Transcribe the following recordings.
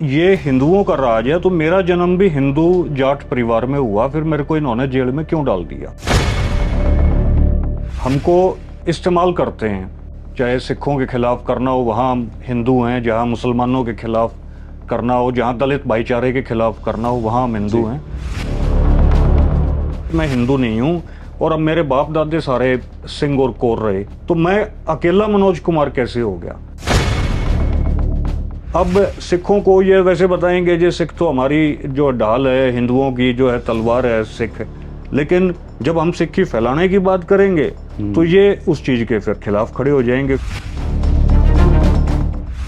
ये हिंदुओं का राज है तो मेरा जन्म भी हिंदू जाट परिवार में हुआ, फिर मेरे को इन्होंने जेल में क्यों डाल दिया। हमको इस्तेमाल करते हैं, चाहे सिखों के खिलाफ करना हो वहाँ हम हिंदू हैं, जहाँ मुसलमानों के खिलाफ करना हो, जहाँ दलित भाईचारे के खिलाफ करना हो वहाँ हम हिंदू हैं। मैं हिंदू नहीं हूँ और अब मेरे बाप दादे सारे सिंह और कौर रहे, तो मैं अकेला मनोज कुमार कैसे हो गया। अब सिखों को ये वैसे बताएंगे जी सिख तो हमारी जो ढाल है, हिंदुओं की जो है तलवार है सिख, लेकिन जब हम सिक्खी फैलाने की बात करेंगे तो ये उस चीज के फिर खिलाफ खड़े हो जाएंगे।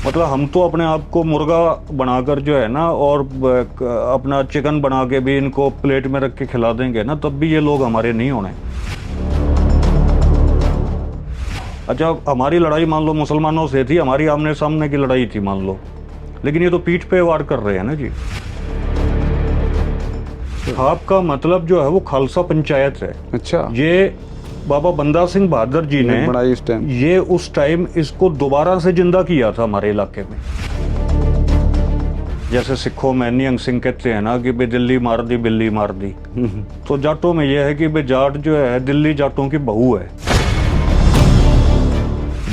मतलब हम तो अपने आप को मुर्गा बनाकर जो है ना और अपना चिकन बना के भी इनको प्लेट में रख के खिला देंगे ना, तब भी ये लोग हमारे नहीं होने। अच्छा, हमारी लड़ाई मान लो मुसलमानों से थी, हमारी आमने सामने की लड़ाई थी मान लो, लेकिन ये तो पीठ पे वार कर रहे हैं ना जी। आपका मतलब जो है वो खालसा पंचायत है। अच्छा, ये बाबा बंदा सिंह बहादुर जी ने बनाई उस टाइम, ये उस टाइम इसको दोबारा से जिंदा किया था हमारे इलाके में। जैसे सिखों में निहंग सिंह कहते हैं ना कि बे दिल्ली मार दी बिल्ली मार दी, तो जाटों में यह है कि बे जाट जो है दिल्ली जाटों की बहू है।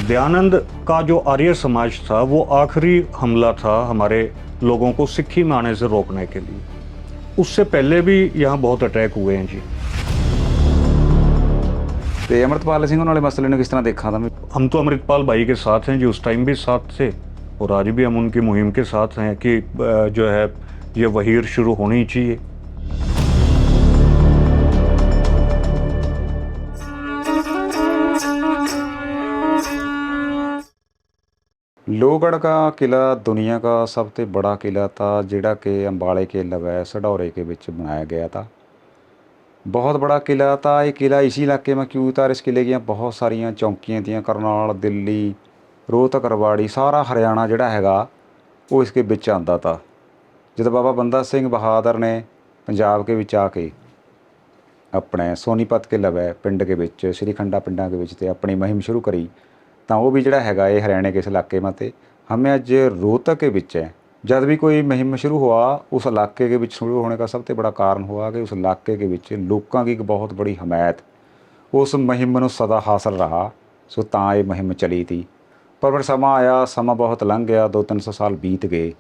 दयानंद का जो आर्य समाज था वो आखिरी हमला था हमारे लोगों को सिक्खी में आने से रोकने के लिए। उससे पहले भी यहाँ बहुत अटैक हुए हैं जी। ਤੇ अमृतपाल सिंह वाले मसले ने किस तरह देखा था? हम तो अमृतपाल भाई के साथ हैं जी, उस टाइम भी साथ थे और आज भी हम उनकी मुहिम के साथ हैं कि जो है ये वहीर शुरू होनी चाहिए। लोहगढ़ का किला दुनिया का सबसे बड़ा किला था, जिहड़ा कि अंबाले के लवै सढौरे के विच बनाया गया था। बहुत बड़ा किला था। ये किला इसी इलाके में क्यों था? इस किले की बहुत सारिया चौंकियां थी, करनाल, दिल्ली, रोहतक, रवाड़ी, सारा हरियाणा जिहड़ा हैगा वो इसके विच आंदा था। जब बाबा बंदा सिंह बहादुर ने पंजाब के विच आके अपने सोनीपत के लवै पिंड के विच श्रीखंडा पिंडा के विच ते अपनी मुहिम शुरू करी, तो वो भी जिहड़ा हैगा ये हरियाणे के इस इलाके में ते हमें अज रोहतक के विच है। जब भी कोई मुहिम शुरू हुआ उस इलाके के विच शुरू होने का सबसे बड़ा कारण हुआ कि उस इलाके के विच लोगों की एक बहुत बड़ी हमायत उस मुहिम में सदा हासिल रहा। सो तां ये मुहिम चली थी। पर फिर समा आया, समा बहुत लंघ गया, 200-300 साल बीत गए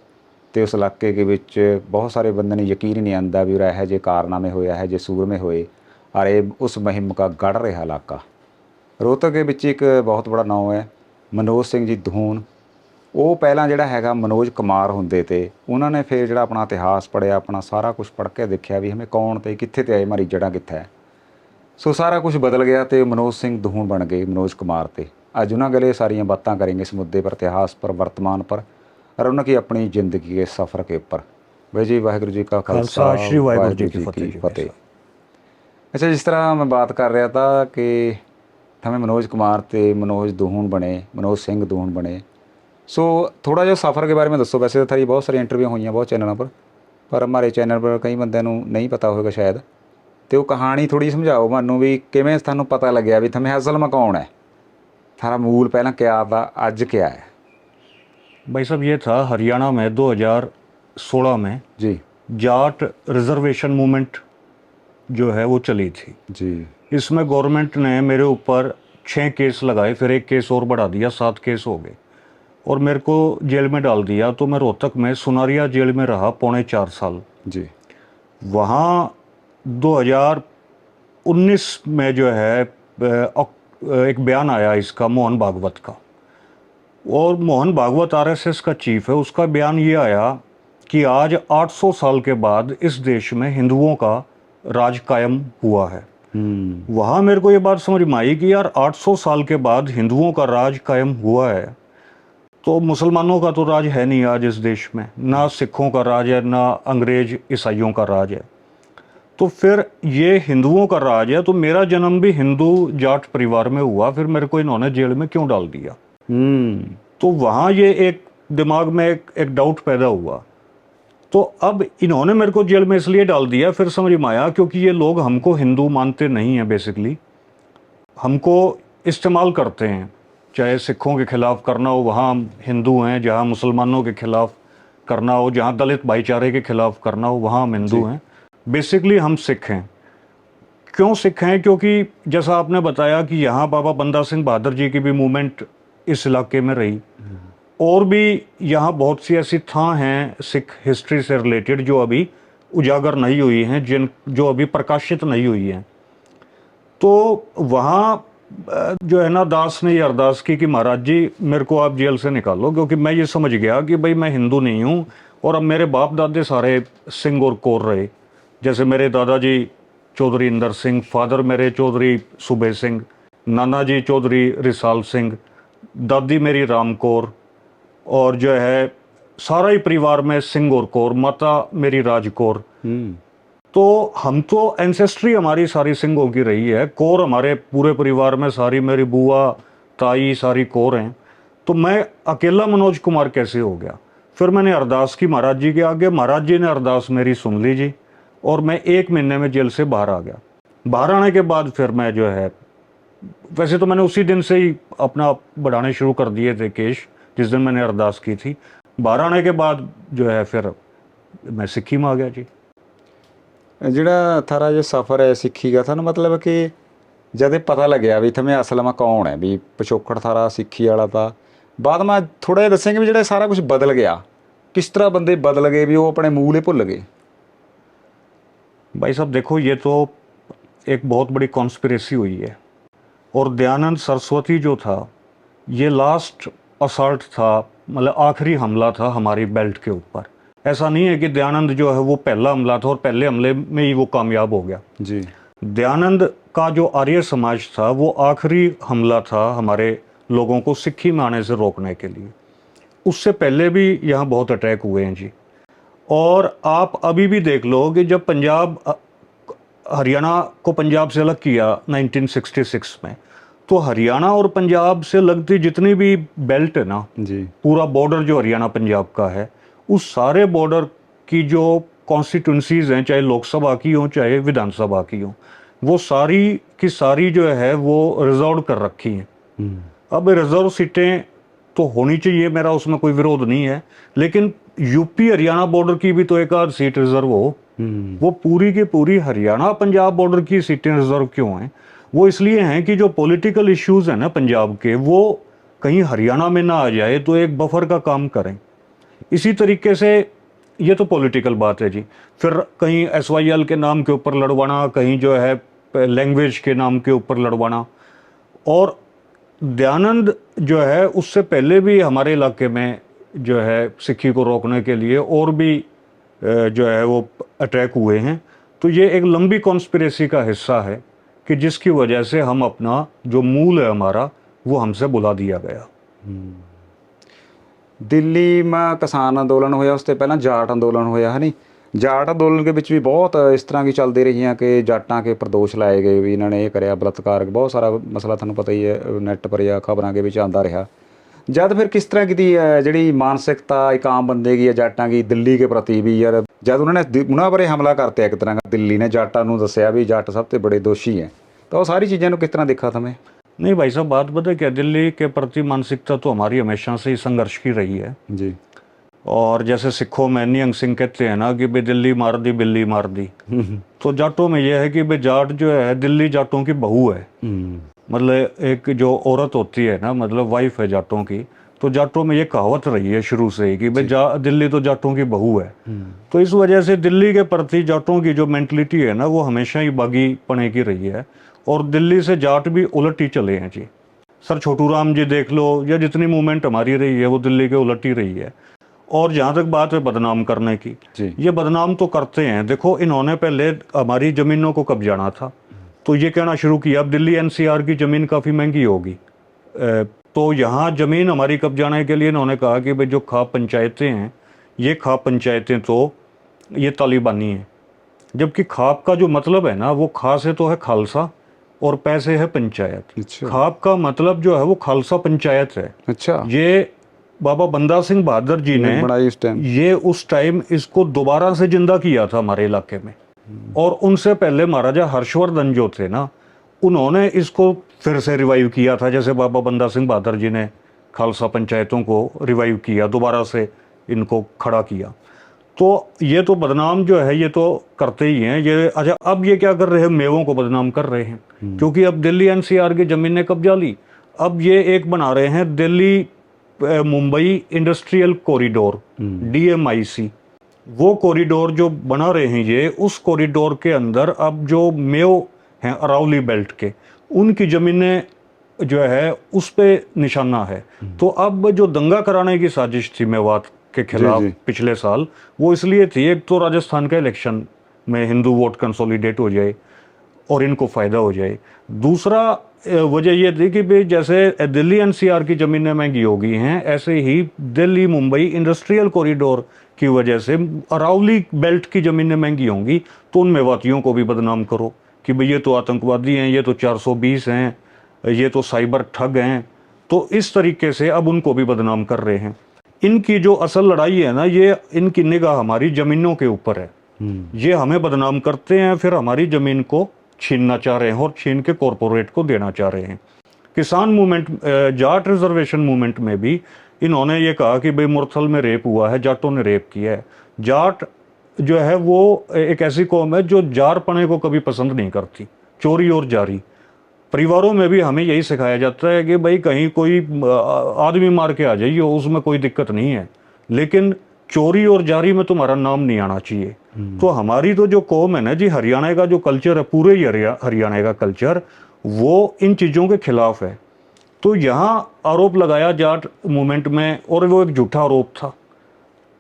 तो उस इलाके के विच बहुत सारे बंदे ने यकीन ही नहीं आंदा भी यह जे कारनामे होए, यह जे सूरमे होए और ये उस मुहिम का गढ़ रहा इलाका। रोहतक के विच एक बहुत बड़ा नाम है मनोज सिंह जी धून। वो पहला जिहड़ा हैगा मनोज कुमार हुंदे ते उन्होंने फिर जिहड़ा अपना इतिहास पढ़िया, अपना सारा कुछ पढ़ के देखा भी हमें कौन ते कित्थे ते आए, हमारी जड़ा कित्थे है। सो सारा कुछ बदल गया तो मनोज सिंह धून बन गए मनोज कुमार ते। अज उन्होंने गले सारिया बातें करेंगे इस मुद्दे पर, इतिहास पर, वर्तमान पर और उनकी अपनी ज़िंदगी के सफ़र के ऊपर। भाई जी वाहिगुरू जी का खालसा, श्री वाहिगुरू जी वाहिगुरू की जी की फतेह। अच्छा, जिस तरह मैं बात कर रहा था कि हमें मनोज कुमार ते मनोज धून बने, मनोज सिंह धून बने। सो थोड़ा जो सफ़र के बारे में दसो। वैसे तो थारी बहुत सारी इंटरव्यू हुई बहुत चैनलों पर हमारे चैनल पर कई बंदे नहीं पता होगा शायद, तो कहानी थोड़ी समझाओ मैनू भी किवें थानू पता लग्या भी थमें असल में कौन है, थारा मूल पहला क्या था, अज क्या है? भाई साहब ये था हरियाणा में 2016 में जी जाट रिजर्वेशन मूवमेंट जो है वो चली थी जी। इसमें गवर्नमेंट ने मेरे ऊपर 6 केस लगाए, फिर एक केस और बढ़ा दिया, 7 केस हो गए और मेरे को जेल में डाल दिया। तो मैं रोहतक में सुनारिया जेल में रहा 4.25 साल। जी। वहाँ 2019 में जो है एक बयान आया इसका मोहन भागवत का, और मोहन भागवत आरएसएस का चीफ है। उसका बयान ये आया कि आज 800 साल के बाद इस देश में हिंदुओं का राज कायम हुआ है। वहाँ मेरे को ये बात समझ में आई कि यार 800 साल के बाद हिंदुओं का राज कायम हुआ है तो मुसलमानों का तो राज है नहीं आज इस देश में, ना सिखों का राज है, ना अंग्रेज ईसाइयों का राज है। तो फिर ये हिंदुओं का राज है तो मेरा जन्म भी हिंदू जाट परिवार में हुआ, फिर मेरे को इन्होंने जेल में क्यों डाल दिया। तो वहाँ ये एक दिमाग में एक डाउट पैदा हुआ। तो अब इन्होंने मेरे को जेल में इसलिए डाल दिया, फिर समझ में आया क्योंकि ये लोग हमको हिंदू मानते नहीं हैं, बेसिकली हमको इस्तेमाल करते हैं। चाहे सिखों के खिलाफ करना हो वहाँ हम हिंदू हैं, जहाँ मुसलमानों के खिलाफ करना हो, जहाँ दलित भाईचारे के खिलाफ करना हो, वहाँ हम हिंदू हैं। बेसिकली हम सिख हैं। क्यों सिख हैं? क्योंकि जैसा आपने बताया कि यहाँ बाबा बंदा सिंह बहादुर जी की भी मूवमेंट इस इलाके में रही, और भी यहाँ बहुत सी ऐसी थां हैं सिख हिस्ट्री से रिलेटेड जो अभी उजागर नहीं हुई हैं, जो अभी प्रकाशित नहीं हुई हैं। तो वहाँ जो है ना, दास ने ये अरदास की कि महाराज जी मेरे को आप जेल से निकालो, क्योंकि मैं ये समझ गया कि भाई मैं हिंदू नहीं हूँ, और अब मेरे बाप दादे सारे सिंह और कौर रहे। जैसे मेरे दादाजी चौधरी इंदर सिंह, फादर मेरे चौधरी सूबे सिंह, नाना जी चौधरी रिसाल सिंह, दादी मेरी राम कौर, और जो है सारा ही परिवार में सिंह और कौर, माता मेरी राज कौर। तो हम तो एंसेस्ट्री हमारी सारी सिंहों की रही है। कौर हमारे पूरे परिवार में सारी, मेरी बुआ ताई सारी कौर हैं। तो मैं अकेला मनोज कुमार कैसे हो गया? फिर मैंने अरदास की महाराज जी के आगे, महाराज जी ने अरदास मेरी सुन ली जी, और मैं 1 महीने में जेल से बाहर आ गया। बाहर आने के बाद फिर मैं जो है, वैसे तो मैंने उसी दिन से ही अपना बढ़ाने शुरू कर दिए थे केस, जिस दिन मैंने अरदास की थी। बाहर आने के बाद जो है फिर मैं सिक्की में आ गया जी। ਜਿਹੜਾ थारा जो सफ़र है सिक्खी का था ना, मतलब कि जद पता लग्या भी थमें असल में कौन है, भी पिछोकड़ थारा सिक्खी वाला था, बाद में थोड़ा जिहा दसेंगे भी जो सारा कुछ बदल गया, किस तरह बंदे बदल गए भी वो अपने मूल ही भुल गए? भाई साहब देखो, ये तो एक बहुत बड़ी कॉन्स्पिरेसी हुई है, और दयानंद सरस्वती जो था ये लास्ट असल्ट था, मतलब आखिरी हमला था हमारी बेल्ट के ऊपर। ऐसा नहीं है कि दयानंद जो है वो पहला हमला था और पहले हमले में ही वो कामयाब हो गया जी। दयानंद का जो आर्य समाज था वो आखिरी हमला था हमारे लोगों को सिक्खी में आने से रोकने के लिए। उससे पहले भी यहाँ बहुत अटैक हुए हैं जी। और आप अभी भी देख लो कि जब पंजाब हरियाणा को पंजाब से अलग किया 1966 में, तो हरियाणा और पंजाब से लगती जितनी भी बेल्ट है ना जी, पूरा बॉर्डर जो हरियाणा पंजाब का है, उस सारे बॉर्डर की जो कॉन्स्टिट्यूंसीज हैं, चाहे लोकसभा की हो चाहे विधानसभा की हो, वो सारी की सारी जो है वो रिजर्व कर रखी हैं। अब रिजर्व सीटें तो होनी चाहिए, मेरा उसमें कोई विरोध नहीं है, लेकिन यूपी हरियाणा बॉर्डर की भी तो एक आध सीट रिजर्व हो। वो पूरी की पूरी हरियाणा पंजाब बॉर्डर की सीटें रिजर्व क्यों हैं? वो इसलिए हैं कि जो पॉलिटिकल इश्यूज हैं ना पंजाब के, वो कहीं हरियाणा में ना आ जाए, तो एक बफर का काम करें। इसी तरीके से ये तो पॉलिटिकल बात है जी। फिर कहीं SYL के नाम के ऊपर लड़वाना, कहीं जो है लैंग्वेज के नाम के ऊपर लड़वाना। और दयानंद जो है उससे पहले भी हमारे इलाके में जो है सिक्खी को रोकने के लिए और भी जो है वो अटैक हुए हैं। तो ये एक लंबी कॉन्स्पिरेसी का हिस्सा है कि जिसकी वजह से हम अपना जो मूल है हमारा वो हमसे बुला दिया गया। ਦਿੱਲੀ में किसान अंदोलन होया, उससे पहला जाट अंदोलन होया है नहीं? जाट अंदोलन के विच भी बहुत इस तरह की चलती रही हैं कि जाटां के पर दोष लाए गए भी इन्होंने ये कराया, बलात्कार, बहुत सारा मसला थानू पता ही है, नैट पर या खबरों के विच आंदा रहा। जद फिर किस तरह की जी मानसिकता एक आम बंदे की है जाटां की दिल्ली के प्रति भी, यार जब उन्होंने उन्होंने पर हमला करते एक तरह का, दिल्ली ने जाटां नू दस्या भी जाट सब तो बड़े दोषी हैं, तो वो सारी चीज़ों किस तरह देखा था? मैं नहीं भाई साहब, बात पता क्या, दिल्ली के प्रति मानसिकता तो हमारी हमेशा से ही संघर्ष की रही है जी। और जैसे सिखों में निहंग सिंह कहते हैं ना कि भाई दिल्ली मार दी बिल्ली मार दी, तो जाटों में यह है कि भाई जाट जो है दिल्ली जाटों की बहू है। मतलब एक जो औरत होती है ना, मतलब वाइफ है जाटों की, तो जाटों में ये कहावत रही है शुरू से ही कि भाई दिल्ली तो जाटों की बहू है। तो इस वजह से दिल्ली के प्रति जाटों की जो मेंटलिटी है ना वो हमेशा ही बागी पने की रही है, और दिल्ली से जाट भी उलट ही चले हैं जी। सर छोटू राम जी देख लो, या जितनी मूवमेंट हमारी रही है वो दिल्ली के उलट ही रही है। और जहाँ तक बात है बदनाम करने की, ये बदनाम तो करते हैं। देखो इन्होंने पहले हमारी ज़मीनों को कब्जाना था, तो ये कहना शुरू किया अब दिल्ली NCR की ज़मीन काफ़ी महंगी होगी, तो यहाँ ज़मीन हमारी कब्जाने के लिए इन्होंने कहा कि भाई जो खाप पंचायतें हैं, ये खाप पंचायतें तो ये तालिबानी हैं। जबकि खाप का जो मतलब है ना, वो खा से तो है खालसा और पैसे है पंचायत। अच्छा। खाप का मतलब जो है वो खालसा पंचायत है। अच्छा। ये बाबा बंदा सिंह बहादुर जी ने बनाई उस टाइम, ये उस टाइम इसको दोबारा से जिंदा किया था हमारे इलाके में। और उनसे पहले महाराजा हर्षवर्धन जो थे ना, उन्होंने इसको फिर से रिवाइव किया था, जैसे बाबा बंदा सिंह बहादुर जी ने खालसा पंचायतों को रिवाइव किया, दोबारा से इनको खड़ा किया। तो ये तो बदनाम जो है ये तो करते ही हैं ये। अच्छा, अब ये क्या कर रहे हैं, मेवों को बदनाम कर रहे हैं, क्योंकि अब दिल्ली एनसीआर की ज़मीन ने कब्जा ली। अब ये एक बना रहे हैं Delhi Mumbai industrial corridor, DMIC। वो कॉरिडोर जो बना रहे हैं ये, उस कॉरिडोर के अंदर अब जो मेव हैं अरावली बेल्ट के, उनकी ज़मीनें जो है उस पे निशाना है। तो अब जो दंगा कराने की साजिश थी मेवात के खिलाफ जी। पिछले साल, वो इसलिए थी, एक तो राजस्थान का इलेक्शन में हिंदू वोट कंसोलिडेट हो जाए और इनको फ़ायदा हो जाए। दूसरा वजह यह थी कि भाई जैसे दिल्ली एनसीआर की ज़मीनें महंगी हो गई हैं, ऐसे ही दिल्ली मुंबई इंडस्ट्रियल कॉरिडोर की वजह से अरावली बेल्ट की ज़मीनें महंगी होंगी, तो उन मेवातियों को भी बदनाम करो कि भाई ये तो आतंकवादी हैं, ये तो 420 हैं, ये तो साइबर ठग हैं। तो इस तरीके से अब उनको भी बदनाम कर रहे हैं। इनकी जो असल लड़ाई है ना, ये इनकी निगाह हमारी ज़मीनों के ऊपर है। ये हमें बदनाम करते हैं, फिर हमारी ज़मीन को छीनना चाह रहे हैं और छीन के कॉरपोरेट को देना चाह रहे हैं। किसान मूवमेंट, जाट रिजर्वेशन मूवमेंट में भी इन्होंने ये कहा कि भाई मुरथल में रेप हुआ है, जाटों ने रेप किया है। जाट जो है वो एक ऐसी कौम है जो जारपने को कभी पसंद नहीं करती, चोरी और जारी। परिवारों में भी हमें यही सिखाया जाता है कि भाई कहीं कोई आदमी मार के आ जाइए, उसमें कोई दिक्कत नहीं है, लेकिन चोरी और जारी में तुम्हारा नाम नहीं आना चाहिए। तो हमारी तो जो कौम है ना जी, हरियाणा का जो कल्चर है, पूरे ही हरियाणा का कल्चर, वो इन चीज़ों के खिलाफ है। तो यहाँ आरोप लगाया जाट मूवमेंट में, और वो एक झूठा आरोप था।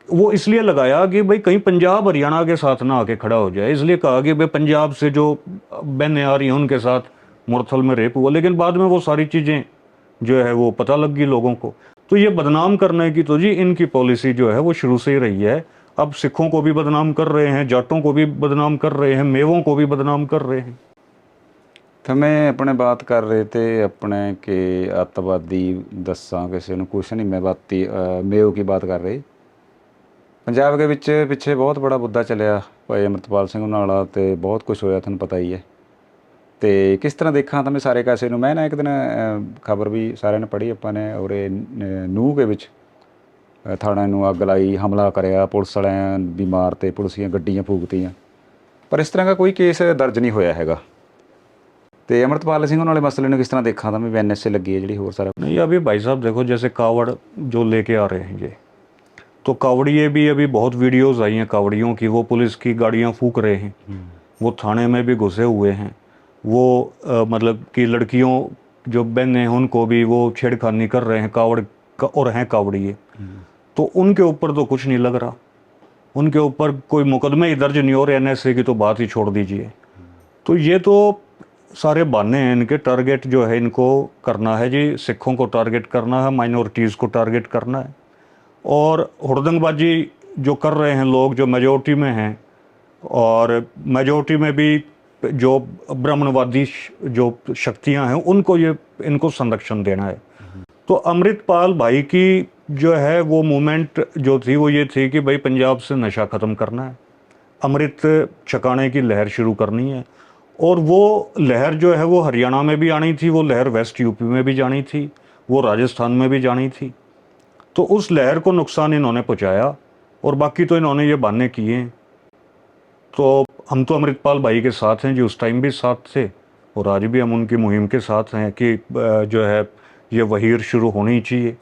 वो इसलिए लगाया कि भाई कहीं पंजाब हरियाणा के साथ ना आके खड़ा हो जाए, इसलिए कहा कि भाई पंजाब से जो बहनें आ रही हैं उनके साथ मुरथल में रेप हुआ। लेकिन बाद में वो सारी चीज़ें जो है वो पता लग गई लोगों को। तो ये बदनाम करने की तो जी इनकी पॉलिसी जो है वो शुरू से ही रही है। अब सिखों को भी बदनाम कर रहे हैं, जाटों को भी बदनाम कर रहे हैं, मेवों को भी बदनाम कर रहे हैं। तो मैं अपने बात कर रहे थे अपने के अतवादी दसा किसी ने कुछ नहीं, मैं मेव की बात कर रही। पंजाब के ਵਿੱਚ ਪਿੱਛੇ ਬਹੁਤ ਬੜਾ ਮੁੱਦਾ ਚੱਲਿਆ ਭਾਈ ਅਮਰਤਪਾਲ ਸਿੰਘ ਨਾਲਾ ਤੇ ਬਹੁਤ ਕੁਝ ਹੋਇਆ, ਤੁਹਾਨੂੰ ਪਤਾ ਹੀ ਹੈ। ਤੇ ਕਿਸ ਤਰ੍ਹਾਂ ਦੇਖਾਂ ਤਾਂ ਮੈਂ ਸਾਰੇ ਕਾਸੇ ਨੂੰ, ਮੈਂ ਨਾ ਇੱਕ ਦਿਨ ਖਬਰ ਵੀ ਸਾਰਿਆਂ ਨੇ ਪੜ੍ਹੀ ਆਪਾਂ ਨੇ, ਔਰ ਇਹ ਨੂੰਹ ਦੇ ਵਿੱਚ ਥਾਣੇ ਨੂੰ ਅੱਗ ਲਾਈ, ਹਮਲਾ ਕਰਿਆ, ਪੁਲਿਸ ਵਾਲਿਆਂ ਵੀ ਮਾਰਤੇ, ਪੁਲਿਸ ਦੀਆਂ ਗੱਡੀਆਂ ਫੂਕਤੀਆਂ, ਪਰ ਇਸ ਤਰ੍ਹਾਂ ਦਾ ਕੋਈ ਕੇਸ ਦਰਜ ਨਹੀਂ ਹੋਇਆ ਹੈਗਾ। ਤੇ अमृतपाल सिंह वाले मसले ने किस तरह देखा था, मैं NSA लगी है जी, और सारा नहीं अभी भाई साहब देखो, जैसे कावड़ जो लेके आ रहे हैं ये, तो कावड़िए भी अभी बहुत वीडियोस आई हैं कावड़ियों की, वो पुलिस की गाड़ियां फूक रहे हैं, वो थाने में भी घुसे हुए हैं, वो मतलब कि लड़कियों जो बहनें हैं उनको भी वो छेड़खानी कर रहे हैं और हैं कावड़िए। तो उनके ऊपर तो कुछ नहीं लग रहा, उनके ऊपर कोई मुकदमे ही दर्ज नहीं हो रहे, NSA की तो बात ही छोड़ दीजिए। तो ये तो सारे बहाने हैं इनके। टारगेट जो है इनको करना है जी, सिखों को टारगेट करना है, माइनॉरिटीज़ को टारगेट करना है, और हुड़दंगबाजी जो कर रहे हैं लोग जो मेजोरिटी में हैं, और मेजोरिटी में भी जो ब्राह्मणवादी जो शक्तियां हैं उनको इनको संरक्षण देना है। तो अमृतपाल भाई की जो है वो मूवमेंट जो थी वो ये थी कि भाई पंजाब से नशा ख़त्म करना है, अमृत छकाने की लहर शुरू करनी है। और वो लहर जो है वो हरियाणा में भी आनी थी, वो लहर वेस्ट यूपी में भी जानी थी, वो राजस्थान में भी जानी थी। तो उस लहर को नुकसान इन्होंने पहुंचाया, और बाकी तो इन्होंने ये बहाने किए। तो हम तो अमृतपाल भाई के साथ हैं जी, उस टाइम भी साथ थे और आज भी हम उनकी मुहिम के साथ हैं कि जो है ये वहीर शुरू होनी चाहिए,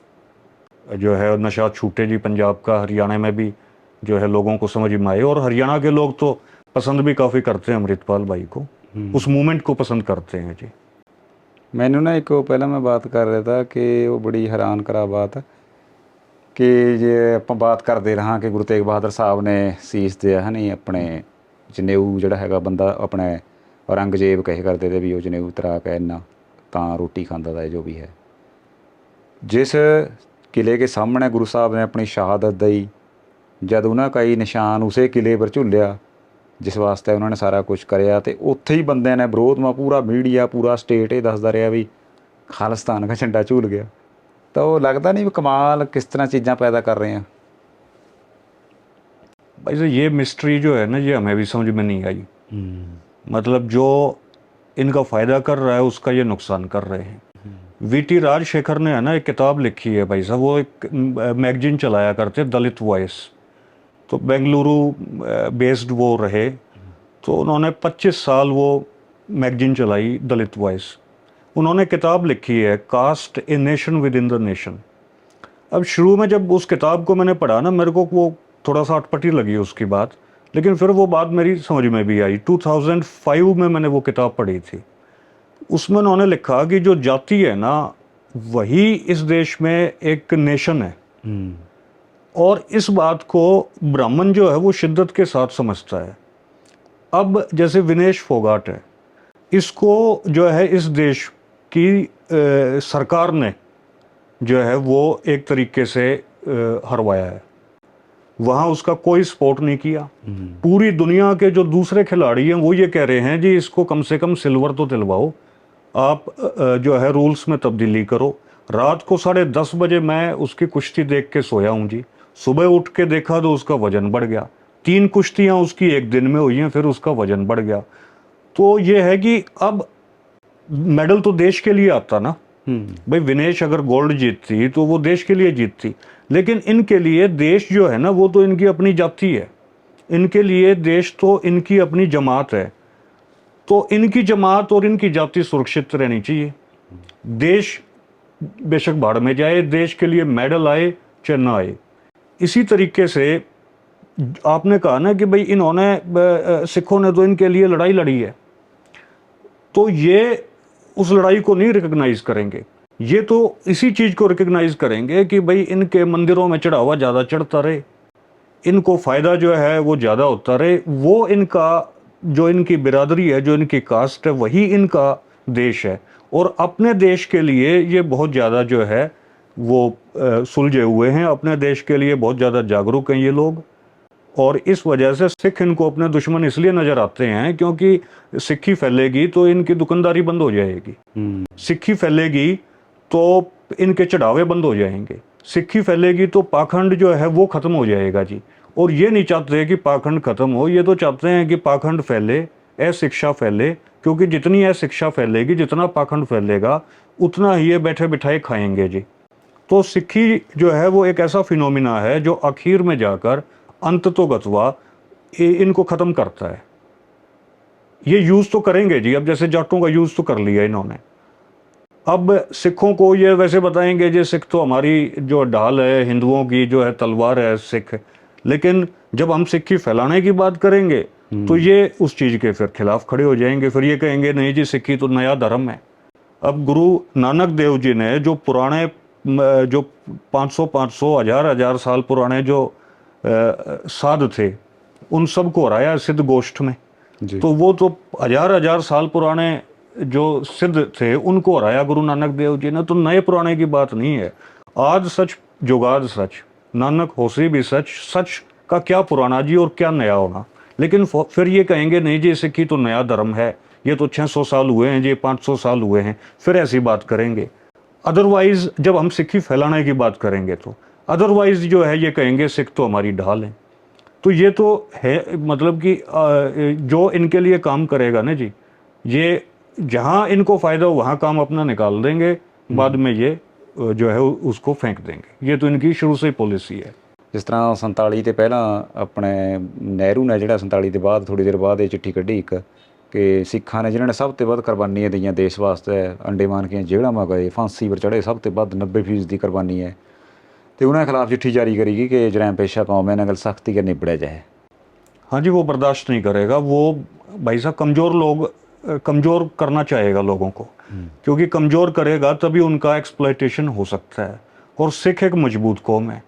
जो है नशा छूटे जी पंजाब का, हरियाणा में भी जो है लोगों को समझ में आए। और हरियाणा के लोग तो पसंद भी काफ़ी करते हैं अमृतपाल भाई को, उस मूवमेंट को पसंद करते हैं जी। मैनू ना एक पहला मैं बात कर रहा था कि वो बड़ी हैरान करा बात कि जे ਆਪਾਂ बात करते रहा कि गुरु तेग बहादुर साहब ने ਸੀਸ दिया है नहीं अपने जनेऊ ਜਿਹੜਾ ਹੈਗਾ ਬੰਦਾ ਆਪਣੇ औरंगजेब कहे करते थे भी वो जनेऊ तरा के इन्ना ਤਾਂ रोटी खांदा था जो भी है। जिस किले के सामने गुरु साहब ने अपनी शहादत दी, जद उन्होंने कई निशान उसे किले पर झुलिया जिस वास्ते उन्होंने सारा कुछ कराया, तो उत्थे ही बंदे ने विरोध में पूरा मीडिया पूरा स्टेट ये दसदा रहा भी खालिस्तान का झंडा झूल गया। तो लगता नहीं भी कमाल किस तरह चीज़ां पैदा कर रहे हैं। भाई साहब ये मिस्ट्री जो है ना ये हमें भी समझ में नहीं आई। मतलब जो इनका फ़ायदा कर रहा है उसका ये नुकसान कर रहे हैं। वीटी राजशेखर ने है ना एक किताब लिखी है भाई साहब, वो एक मैगजीन चलाया करते दलित वॉइस, तो बेंगलुरु बेस्ड वो रहे, तो उन्होंने 25 साल वो मैगजीन चलाई दलित वॉइस। उन्होंने किताब लिखी है caste a nation within the nation. अब शुरू में जब उस किताब को मैंने पढ़ा ना, मेरे को वो थोड़ा सा अटपटी लगी उसकी बात, लेकिन फिर वो बात मेरी समझ में भी आई। 2005 में मैंने वो किताब पढ़ी थी। उसमें उन्होंने लिखा कि जो जाति है ना, वही इस देश में एक नेशन है, और इस बात को ब्राह्मण जो है वो शिद्दत के साथ समझता है। अब जैसे विनेश फोगाट है, इसको जो है इस देश की सरकार ने जो है वो एक तरीके से हरवाया है। वहाँ उसका कोई सपोर्ट नहीं किया। पूरी दुनिया के जो दूसरे खिलाड़ी हैं वो ये कह रहे हैं जी इसको कम से कम सिल्वर तो दिलवाओ, आप जो है रूल्स में तब्दीली करो। रात को 10:30 बजे मैं उसकी कुश्ती देख के सोया हूँ जी, सुबह उठ के देखा तो उसका वजन बढ़ गया। 3 कुश्तियाँ उसकी एक दिन में हुई हैं, फिर उसका वजन बढ़ गया। तो ये है कि अब मेडल तो देश के लिए आता ना भाई, विनेश अगर गोल्ड जीतती तो वो देश के लिए जीतती, लेकिन इनके लिए देश जो है ना वो तो इनकी अपनी जाति है, इनके लिए देश तो इनकी अपनी जमात है। तो इनकी जमात और इनकी जाति सुरक्षित रहनी चाहिए। देश बेशक भाड़ में जाए, देश के लिए मेडल आए चाहे ना आए। इसी तरीके से आपने कहा ना कि भाई इन्होंने सिखों ने तो इनके लिए लड़ाई लड़ी है, तो ये उस लड़ाई को नहीं रिकग्नाइज करेंगे। ये तो इसी चीज को रिकग्नाइज करेंगे कि भाई इनके मंदिरों में चढ़ावा ज्यादा चढ़ता रहे, इनको फायदा जो है वो ज्यादा होता रहे। वो इनका जो इनकी बिरादरी है, जो इनकी कास्ट है, वही इनका देश है। और अपने देश के लिए ये बहुत ज़्यादा जो है वो सुलझे हुए हैं, अपने देश के लिए बहुत ज़्यादा जागरूक हैं ये लोग। और इस वजह से सिख इनको अपने दुश्मन इसलिए नज़र आते हैं क्योंकि सिक्खी फैलेगी तो इनकी दुकानदारी बंद हो जाएगी, सिक्खी फैलेगी तो इनके चढ़ावे बंद हो जाएंगे, सिक्खी फैलेगी तो पाखंड जो है वो ख़त्म हो जाएगा जी। और ये नहीं चाहते कि पाखंड ख़त्म हो, ये तो चाहते हैं कि पाखंड फैले, अशिक्षा फैले, क्योंकि जितनी अशिक्षा फैलेगी, जितना पाखंड फैलेगा, उतना ही ये बैठे बिठाए खाएंगे जी। तो सिक्खी जो है वो एक ऐसा फिनोमिना है जो आखिर में जाकर अंत तो गतवा इनको ख़त्म करता है। ये यूज़ तो करेंगे जी, अब जैसे जाटों का यूज़ तो कर लिया इन्होंने। अब सिखों को ये वैसे बताएंगे जी सिख तो हमारी जो ढाल है, हिंदुओं की जो है तलवार है सिख, लेकिन जब हम सिक्खी फैलाने की बात करेंगे तो ये उस चीज़ के फिर खिलाफ खड़े हो जाएंगे। फिर ये कहेंगे नहीं जी सिक्खी तो नया धर्म है। अब गुरु नानक देव जी ने जो पुराने जो 500 1000 साल पुराने जो साध थे, उन सब को हराया सिद्ध गोष्ठ में। तो वो तो 1000 साल पुराने जो सिद्ध थे उनको हराया गुरु नानक देव जी ने। तो नए पुराने की बात नहीं है। आज सच जुगाद सच, नानक होसी भी सच, सच का क्या पुराना जी और क्या नया होना। लेकिन फिर ये कहेंगे नहीं जी सिक्खी तो नया धर्म है, ये तो 600 साल हुए हैं जी, 500 साल हुए हैं, फिर ऐसी बात करेंगे। अदरवाइज जब हम सिक्खी फैलाने की बात करेंगे तो अदरवाइज जो है ये कहेंगे सिख तो हमारी ढाल है। तो ये तो है मतलब कि जो इनके लिए काम करेगा ना जी, ये जहाँ इनको फ़ायदा हो वहाँ काम अपना निकाल देंगे, बाद में ये जो है उसको फेंक देंगे। ये तो इनकी शुरू से ही पॉलिसी है। जिस तर੍ਹਾਂ 47 ਤੇ ਪਹਿਲਾਂ ਆਪਣੇ ਨਹਿਰੂ ਨੇ ਜਿਹੜਾ 47 ਦੇ ਬਾਅਦ ਥੋੜ੍ਹੀ ਦੇਰ ਬਾਅਦ ਇਹ ਚਿੱਠੀ ਕੱਢੀ ਇੱਕ ਕਿ ਸਿੱਖਾਂ ਨੇ ਜਿਨ੍ਹਾਂ ਨੇ ਸਭ ਤੋਂ ਵੱਧ ਕੁਰਬਾਨੀਆਂ ਦਈਆਂ ਦੇਸ਼ ਵਾਸਤੇ, ਅੰਡੇਮਾਨ ਦੀਆਂ ਜੇਲ੍ਹਾਂ ਮਾ ਗਏ, ਫਾਂਸੀ ਪਰ ਚੜ੍ਹੇ, ਸਭ ਤੋਂ ਵੱਧ 90% ਦੀ ਕੁਰਬਾਨੀ ਹੈ, ਤੇ ਉਹਨਾਂ ਖਿਲਾਫ ਚਿੱਠੀ ਜਾਰੀ ਕਰੀ ਗਈ ਕਿ ਜਰੈਮ ਪੇਸ਼ਾ ਕੌਮ ਹੈ, ਇਹਨਾਂ ਨਾਲ सख्ती के निपड़ा जाए। हाँ जी, वो बर्दाश्त नहीं करेगा। वो भाई साहब कमज़ोर लोग कमज़ोर करना चाहेगा लोगों को, क्योंकि कमज़ोर करेगा तभी उनका एक्सप्लॉयटेशन हो सकता है। और सिख एक मजबूत कौम है,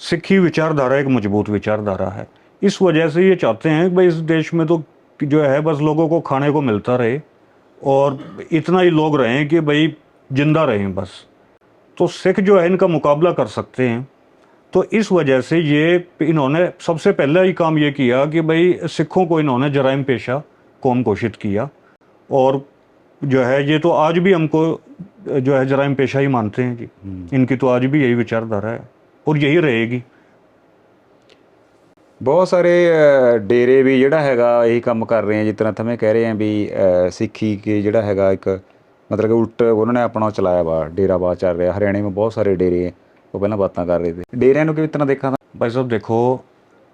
सिखी विचारधारा एक मजबूत विचारधारा है। इस वजह से ये चाहते हैं कि भाई इस देश में तो जो है बस लोगों को खाने को मिलता रहे और इतना ही लोग रहें कि भाई जिंदा रहें बस। तो सिख जो है इनका मुकाबला कर सकते हैं। तो इस वजह से ये इन्होंने सबसे पहले ही काम ये किया कि भाई सिखों को इन्होंने जराइम पेशा कौम घोषित किया। और जो है ये तो आज भी हमको जो है जराइम पेशा ही मानते हैं जी। इनकी तो आज भी यही विचारधारा है और यही रहेगी। ਬਹੁਤ ਸਾਰੇ ਡੇਰੇ ਵੀ ਜਿਹੜਾ ਹੈਗਾ ਇਹੀ ਕੰਮ ਕਰ ਰਹੇ ਆ, ਜਿਸ ਤਰ੍ਹਾਂ ਥਵੇਂ ਕਹਿ ਰਹੇ ਆ ਵੀ ਸਿੱਖੀ ਕੇ ਜਿਹੜਾ ਹੈਗਾ ਇੱਕ मतलब कि उल्ट उन्होंने अपना चलाया वा डेराबाद चल रहा। हरियाणा में बहुत सारे डेरे हैं, वो पहले बातें कर रहे थे डेरिया को किस तरह देखा था। भाई साहब देखो,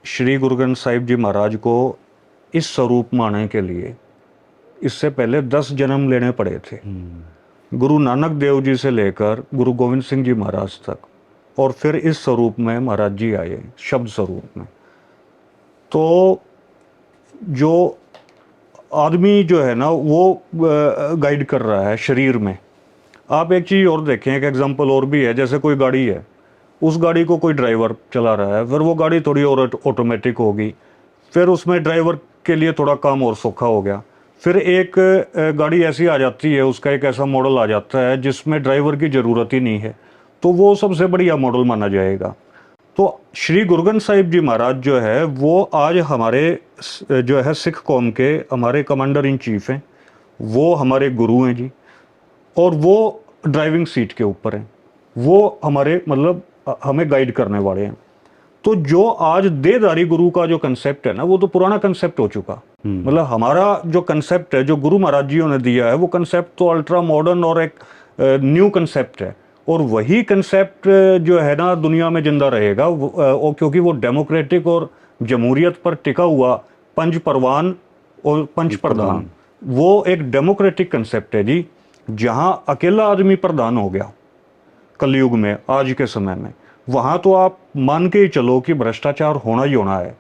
श्री गुरु ग्रंथ साहिब जी महाराज को इस स्वरूप में आने के लिए इससे पहले 10 जन्म लेने पड़े थे। गुरु नानक देव जी से लेकर गुरु गोविंद सिंह जी महाराज तक, और फिर इस स्वरूप में महाराज जी आए शब्द स्वरूप में। तो जो आदमी जो है ना वो गाइड कर रहा है शरीर में। आप एक चीज़ और देखें, एक एग्जांपल और भी है। जैसे कोई गाड़ी है, उस गाड़ी को कोई ड्राइवर चला रहा है, फिर वो गाड़ी थोड़ी और ऑटोमेटिक होगी, फिर उसमें ड्राइवर के लिए थोड़ा काम और सौखा हो गया। फिर एक गाड़ी ऐसी आ जाती है, उसका एक ऐसा मॉडल आ जाता है जिसमें ड्राइवर की ज़रूरत ही नहीं है, तो वो सबसे बढ़िया मॉडल माना जाएगा। तो श्री गुरु ग्रंथ साहिब जी महाराज जो है वो आज हमारे जो है सिख कौम के हमारे कमांडर इन चीफ हैं, वो हमारे गुरु हैं जी, और वो ड्राइविंग सीट के ऊपर हैं, वो हमारे मतलब हमें गाइड करने वाले हैं। तो जो आज देहधारी गुरु का जो कंसेप्ट है ना, वो तो पुराना कंसेप्ट हो चुका। मतलब हमारा जो कंसेप्ट है जो गुरु महाराज जियों ने दिया है, वो कंसेप्ट तो अल्ट्रा मॉडर्न और एक न्यू कंसेप्ट है, और वही कंसेप्ट जो है ना दुनिया में जिंदा रहेगा और क्योंकि वो डेमोक्रेटिक और जमहूरियत पर टिका हुआ पंच परवान और पंच प्रधान, वो एक डेमोक्रेटिक कंसेप्ट है जी। जहां अकेला आदमी प्रधान हो गया कलयुग में आज के समय में, वहां तो आप मान के ही चलो कि भ्रष्टाचार होना ही होना है।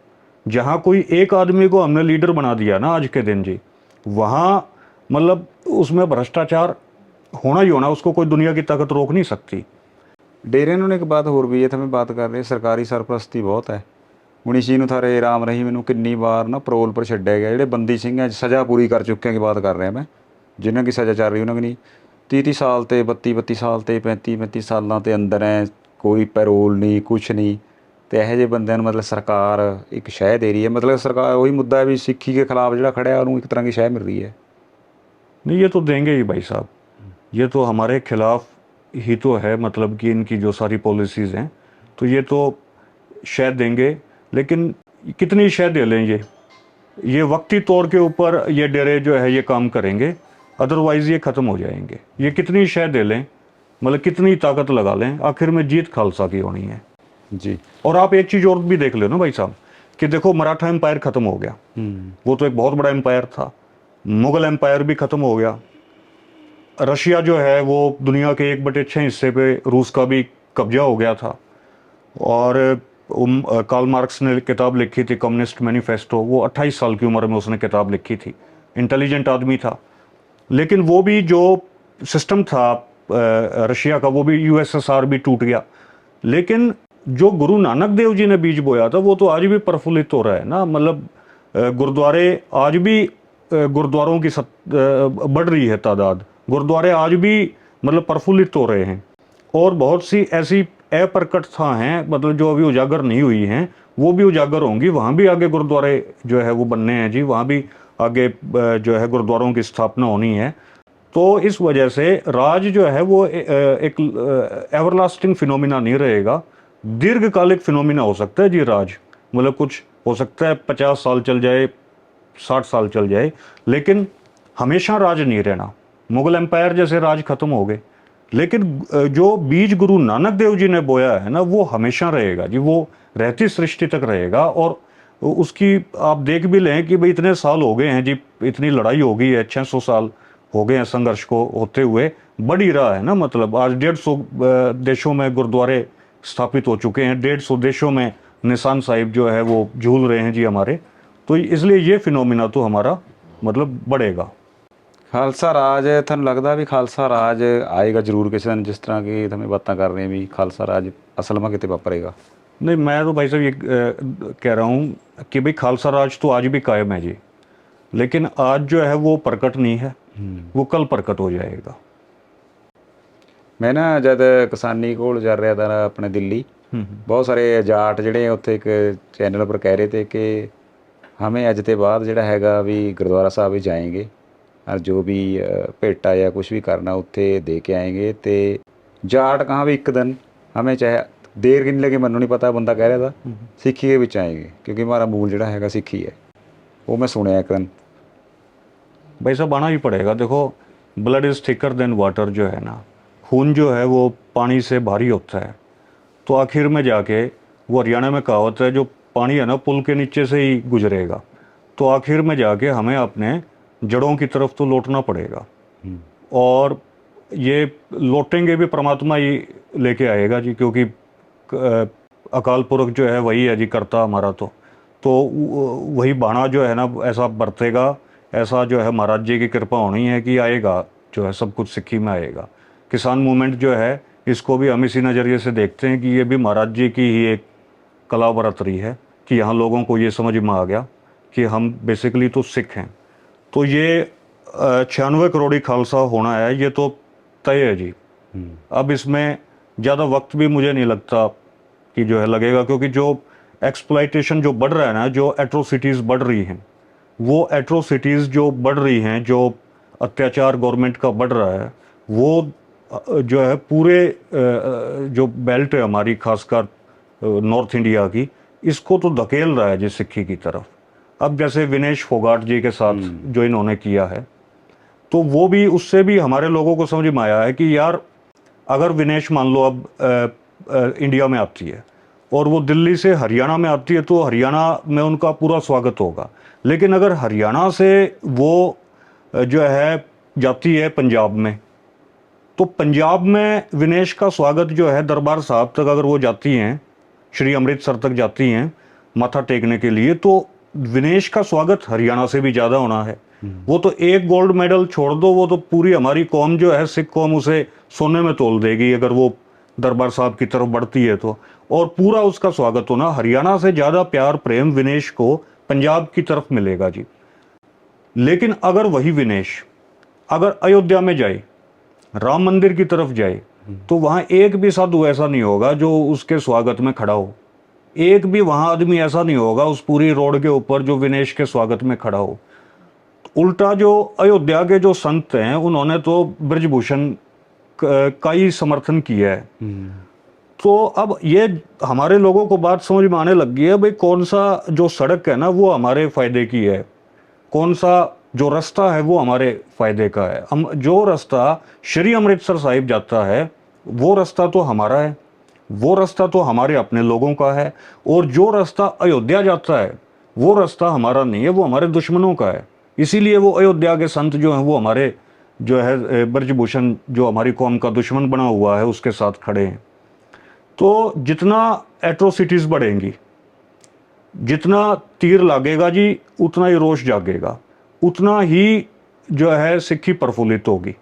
जहां कोई एक आदमी को हमने लीडर बना दिया ना आज के दिन जी, वहां मतलब उसमें भ्रष्टाचार होना ही होना, उसको कोई दुनिया की ताकत रोक नहीं सकती। डेरे ਨੂੰ ਇੱਕ ਬਾਤ ਹੋਰ ਵੀ ਹੈ, ਤਾਂ ਬਾਤ ਕਰ ਰਹੇ ਸਰਕਾਰੀ ਸਰਪ੍ਰਸਤੀ ਬਹੁਤ ਹੈ। 19 ਨੂੰ ਥਾਰੇ ਰਾਮ ਰਹੀਮ ਨੂੰ ਕਿੰਨੀ ਵਾਰ ਨਾ ਪਰੋਲ ਪਰ ਛੱਡਿਆ ਗਿਆ। ਜਿਹੜੇ ਬੰਦੀ ਸਿੰਘ ਹੈ ਸਜ਼ਾ ਪੂਰੀ ਕਰ ਚੁੱਕਿਆਂ ਦੀ ਬਾਤ ਕਰ ਰਿਹਾ ਮੈਂ, ਜਿਨ੍ਹਾਂ ਦੀ ਸਜ਼ਾ ਚੱਲ ਰਹੀ ਉਹਨਾਂ ਦੀ 30 ਸਾਲ ਤੇ 32 ਸਾਲ ਤੇ 35 ਸਾਲਾਂ ਤੇ ਅੰਦਰ ਹੈ, ਕੋਈ ਪੈਰੋਲ ਨਹੀਂ ਕੁਛ ਨਹੀਂ। ਤੇ ਇਹੋ ਜਿਹੇ ਬੰਦਿਆਂ ਨੂੰ ਮਤਲਬ ਸਰਕਾਰ ਇੱਕ ਸ਼ਹਿ ਦੇ ਰਹੀ ਹੈ। ਮਤਲਬ ਸਰਕਾਰ ਉਹੀ ਮੁੱਦਾ ਹੈ ਵੀ ਸਿੱਖੀ ਦੇ ਖਿਲਾਫ ਜਿਹੜਾ ਖੜਿਆ ਉਹਨੂੰ ਇੱਕ ਤਰ੍ਹਾਂ ਦੀ ਸ਼ਹਿ ਮਿਲ ਰਹੀ है। नहीं, ये तो देंगे ही भाई साहब, ये तो हमारे खिलाफ ही तो है। मतलब कि इनकी जो सारी पॉलिसीज़ हैं, तो ये तो शायद देंगे, लेकिन कितनी शायद दे लें ये वक्ती तौर के ऊपर ये डेरे जो है ये काम करेंगे, अदरवाइज़ ये ख़त्म हो जाएंगे। ये कितनी शायद दे लें, मतलब कितनी ताकत लगा लें, आखिर में जीत खालसा की होनी है जी। और आप एक चीज़ और भी देख लो ना भाई साहब, कि देखो मराठा एम्पायर ख़त्म हो गया, वो तो एक बहुत बड़ा एम्पायर था। मुग़ल एम्पायर भी ख़त्म हो गया। रशिया जो है वो दुनिया के 1/6 हिस्से पे रूस का भी कब्जा हो गया था। और कार्ल मार्क्स ने किताब लिखी थी कम्युनिस्ट मैनिफेस्टो, वो 28 साल की उम्र में उसने किताब लिखी थी। इंटेलिजेंट आदमी था, लेकिन वो भी जो सिस्टम था रशिया का, वो भी यूएसएसआर भी टूट गया। लेकिन जो गुरु नानक देव जी ने बीज बोया था वो तो आज भी प्रफुल्लित हो रहा है ना। मतलब गुरुद्वारे आज भी गुरुद्वारों की बढ़ रही है तादाद, गुरुद्वारे आज भी मतलब प्रफुल्लित हो रहे हैं। और बहुत सी ऐसी अप्रकटता हैं मतलब जो अभी उजागर नहीं हुई हैं, वो भी उजागर होंगी। वहाँ भी आगे गुरुद्वारे जो है वो बनने हैं जी, वहाँ भी आगे जो है गुरुद्वारों की स्थापना होनी है। तो इस वजह से राज जो है वो एक एवरलास्टिंग फिनोमिना नहीं रहेगा, दीर्घकालिक फिनोमिना हो सकता है जी राज। मतलब कुछ हो सकता है 50 साल चल जाए, 60 साल चल जाए, लेकिन हमेशा राज नहीं रहना। मुग़ल एम्पायर जैसे राज खत्म हो गए, लेकिन जो बीज गुरु नानक देव जी ने बोया है ना वो हमेशा रहेगा जी, वो रहती सृष्टि तक रहेगा। और उसकी आप देख भी लें कि भाई इतने साल हो गए हैं जी, इतनी लड़ाई हो गई है, 600 साल हो गए हैं संघर्ष को होते हुए, बढ़ ही रहा है ना। मतलब आज 150 देशों में गुरुद्वारे स्थापित हो चुके हैं, 150 देशों में निशान साहिब जो है वो झूल रहे हैं जी हमारे। तो इसलिए ये फिनोमिना तो हमारा मतलब बढ़ेगा। ਖਾਲਸਾ ਰਾਜ ਤੁਹਾਨੂੰ ਲੱਗਦਾ ਵੀ ਖਾਲਸਾ ਰਾਜ ਆਏਗਾ ਜ਼ਰੂਰ ਕਿਸੇ ਦਿਨ, ਜਿਸ ਤਰ੍ਹਾਂ ਕਿ ਤੁਸੀਂ ਬਾਤਾਂ ਕਰ ਰਹੇ ਵੀ ਖਾਲਸਾ ਰਾਜ ਅਸਲ में कितने वापरेगा। नहीं, मैं तो भाई साहब ये कह रहा हूँ कि भाई खालसा राज तो आज भी कायम है जी, लेकिन आज जो है वो प्रकट नहीं है, वो कल प्रकट हो जाएगा। मैं ना जद किसानी कोल जा रहा था अपने दिल्ली, बहुत सारे जाट ਜਿਹੜੇ ਉੱਥੇ ਇੱਕ ਚੈਨਲ पर कह रहे थे कि हमें अज के बाद ਜਿਹੜਾ ਹੈਗਾ भी गुरुद्वारा साहब भी जाएंगे और जो भी भेटा या कुछ भी करना उत्थे दे के आएंगे। तो जाट कहाँ भी एक दिन हमें चाहे देर कितनी लगे मनु नहीं पता, बंदा कह रहा था सिक्खी के विच आएंगे, क्योंकि हमारा मूल ਜਿਹੜਾ ਹੈਗਾ सिक्खी है। वो मैं सुनिया एक दिन। भाई साहब आना ही पड़ेगा। देखो blood is thicker than water जो है ना, खून जो है वो पानी से भारी होता है। तो आखिर में जाके वो हरियाणा में कहावत है, जो पानी है ना पुल के नीचे से ही गुजरेगा। तो आखिर में जाके हमें अपने जड़ों की तरफ तो लौटना पड़ेगा, और ये लौटेंगे भी परमात्मा ही लेके आएगा जी, क्योंकि अकाल पुरख जो है वही है जी करता हमारा। तो वही बाणा जो है ना ऐसा बरतेगा, ऐसा जो है महाराज जी की कृपा होनी है कि आएगा जो है सब कुछ सिक्की में आएगा। किसान मूवमेंट जो है इसको भी हम इसी नज़रिए से देखते हैं कि ये भी महाराज जी की ही एक कला बरतरी है कि यहाँ लोगों को ये समझ में आ गया कि हम बेसिकली तो सिख हैं। तो ये 96 करोड़ी खालसा होना है, ये तो तय है जी। अब इसमें ज़्यादा वक्त भी मुझे नहीं लगता कि जो है लगेगा, क्योंकि जो एक्सप्लॉइटेशन जो बढ़ रहा है ना, जो एट्रोसिटीज़ बढ़ रही हैं, वो एट्रोसिटीज़ जो बढ़ रही हैं, जो अत्याचार गवर्नमेंट का बढ़ रहा है, वो जो है पूरे जो बेल्ट है हमारी, खासकर नॉर्थ इंडिया की, इसको तो धकेल रहा है जी सिक्खी की तरफ। अब जैसे विनेश फोगाट जी के साथ जो इन्होंने किया है, तो वो भी, उससे भी हमारे लोगों को समझ में आया है कि यार अगर विनेश मान लो अब इंडिया में आती है और वो दिल्ली से हरियाणा में आती है, तो हरियाणा में उनका पूरा स्वागत होगा। लेकिन अगर हरियाणा से वो जो है जाती है पंजाब में, तो पंजाब में विनेश का स्वागत जो है दरबार साहब तक अगर वो जाती हैं, श्री अमृतसर तक जाती हैं माथा टेकने के लिए, तो विनेश का स्वागत हरियाणा से भी ज़्यादा होना है। वो तो एक गोल्ड मेडल छोड़ दो, वो तो पूरी हमारी कौम जो है, सिख कौम, उसे सोने में तोल देगी अगर वो दरबार साहब की तरफ बढ़ती है तो। और पूरा उसका स्वागत होना, हरियाणा से ज़्यादा प्यार प्रेम विनेश को पंजाब की तरफ मिलेगा जी। लेकिन अगर वही विनेश अगर अयोध्या में जाए, राम मंदिर की तरफ जाए, तो वहां एक भी साधु ऐसा नहीं होगा जो उसके स्वागत में खड़ा हो। एक भी वहां आदमी ऐसा नहीं होगा उस पूरी रोड के ऊपर जो विनेश के स्वागत में खड़ा हो। उल्टा जो अयोध्या के जो संत हैं, उन्होंने तो ब्रजभूषण का ही समर्थन किया है। तो अब ये हमारे लोगों को बात समझ में आने लग गई है, भाई कौन सा जो सड़क है ना वो हमारे फायदे की है, कौन सा जो रास्ता है वो हमारे फायदे का है। हम जो रास्ता श्री अमृतसर साहिब जाता है वो रास्ता तो हमारा है, वो रास्ता तो हमारे अपने लोगों का है। और जो रास्ता अयोध्या जाता है वो रास्ता हमारा नहीं है, वो हमारे दुश्मनों का है। इसीलिए वो अयोध्या के संत जो हैं वो हमारे जो है ब्रजभूषण जो हमारी कौम का दुश्मन बना हुआ है उसके साथ खड़े हैं। तो जितना एट्रोसिटीज़ बढ़ेंगी, जितना तीर लागेगा जी, उतना ही रोष जागेगा, उतना ही जो है सिक्खी प्रफुल्लित होगी,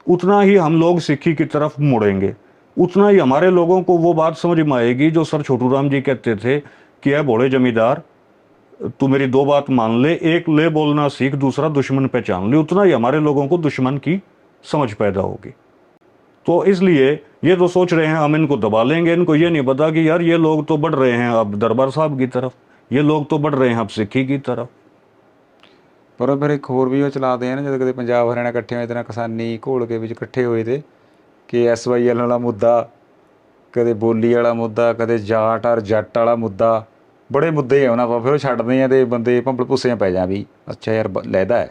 उतना ही हम लोग सिक्खी की तरफ मुड़ेंगे, उतना ही हमारे लोगों को वो बात समझ में आएगी जो सर छोटू राम जी कहते थे कि है भोले जमींदार, तू मेरी दो बात मान ले, एक ले बोलना सीख, दूसरा दुश्मन पहचान ले। उतना ही हमारे लोगों को दुश्मन की समझ पैदा होगी। तो इसलिए ये तो सोच रहे हैं हम इनको दबा लेंगे, इनको ये नहीं पता कि यार ये लोग तो बढ़ रहे हैं अब दरबार साहब की तरफ, ये लोग तो बढ़ रहे हैं अब सिक्खी की तरफ। ਪਰ ਫਿਰ ਇੱਕ ਹੋਰ ਵੀ ਉਹ ਚਲਾਦੇ ਆ ਨਾ, ਜਦੋਂ ਕਦੇ ਪੰਜਾਬ ਹਰਿਆਣਾ ਇਕੱਠੇ ਹੋਏ ਤੇ ਨਾ ਕਿਸਾਨੀ ਘੋਲ ਕੇ ਵਿੱਚ ਇਕੱਠੇ ਹੋਏ ਤੇ ਕਿ SYL ਵਾਲਾ ਮੁੱਦਾ, ਕਦੇ ਬੋਲੀ ਵਾਲਾ ਮੁੱਦਾ, ਕਦੇ ਜਾਟ ਔਰ ਜੱਟ ਵਾਲਾ ਮੁੱਦਾ, ਬੜੇ ਮੁੱਦੇ ਆ ਉਹਨਾਂ ਕੋਲ। ਫਿਰ ਉਹ ਛੱਡਦੇ ਆ ਤੇ ਬੰਦੇ ਭੰਬਲ ਭੁੱਸੇ ਪੈ ਜਾ ਵੀ ਅੱਛਾ ਯਾਰ ਲੈਦਾ ਹੈ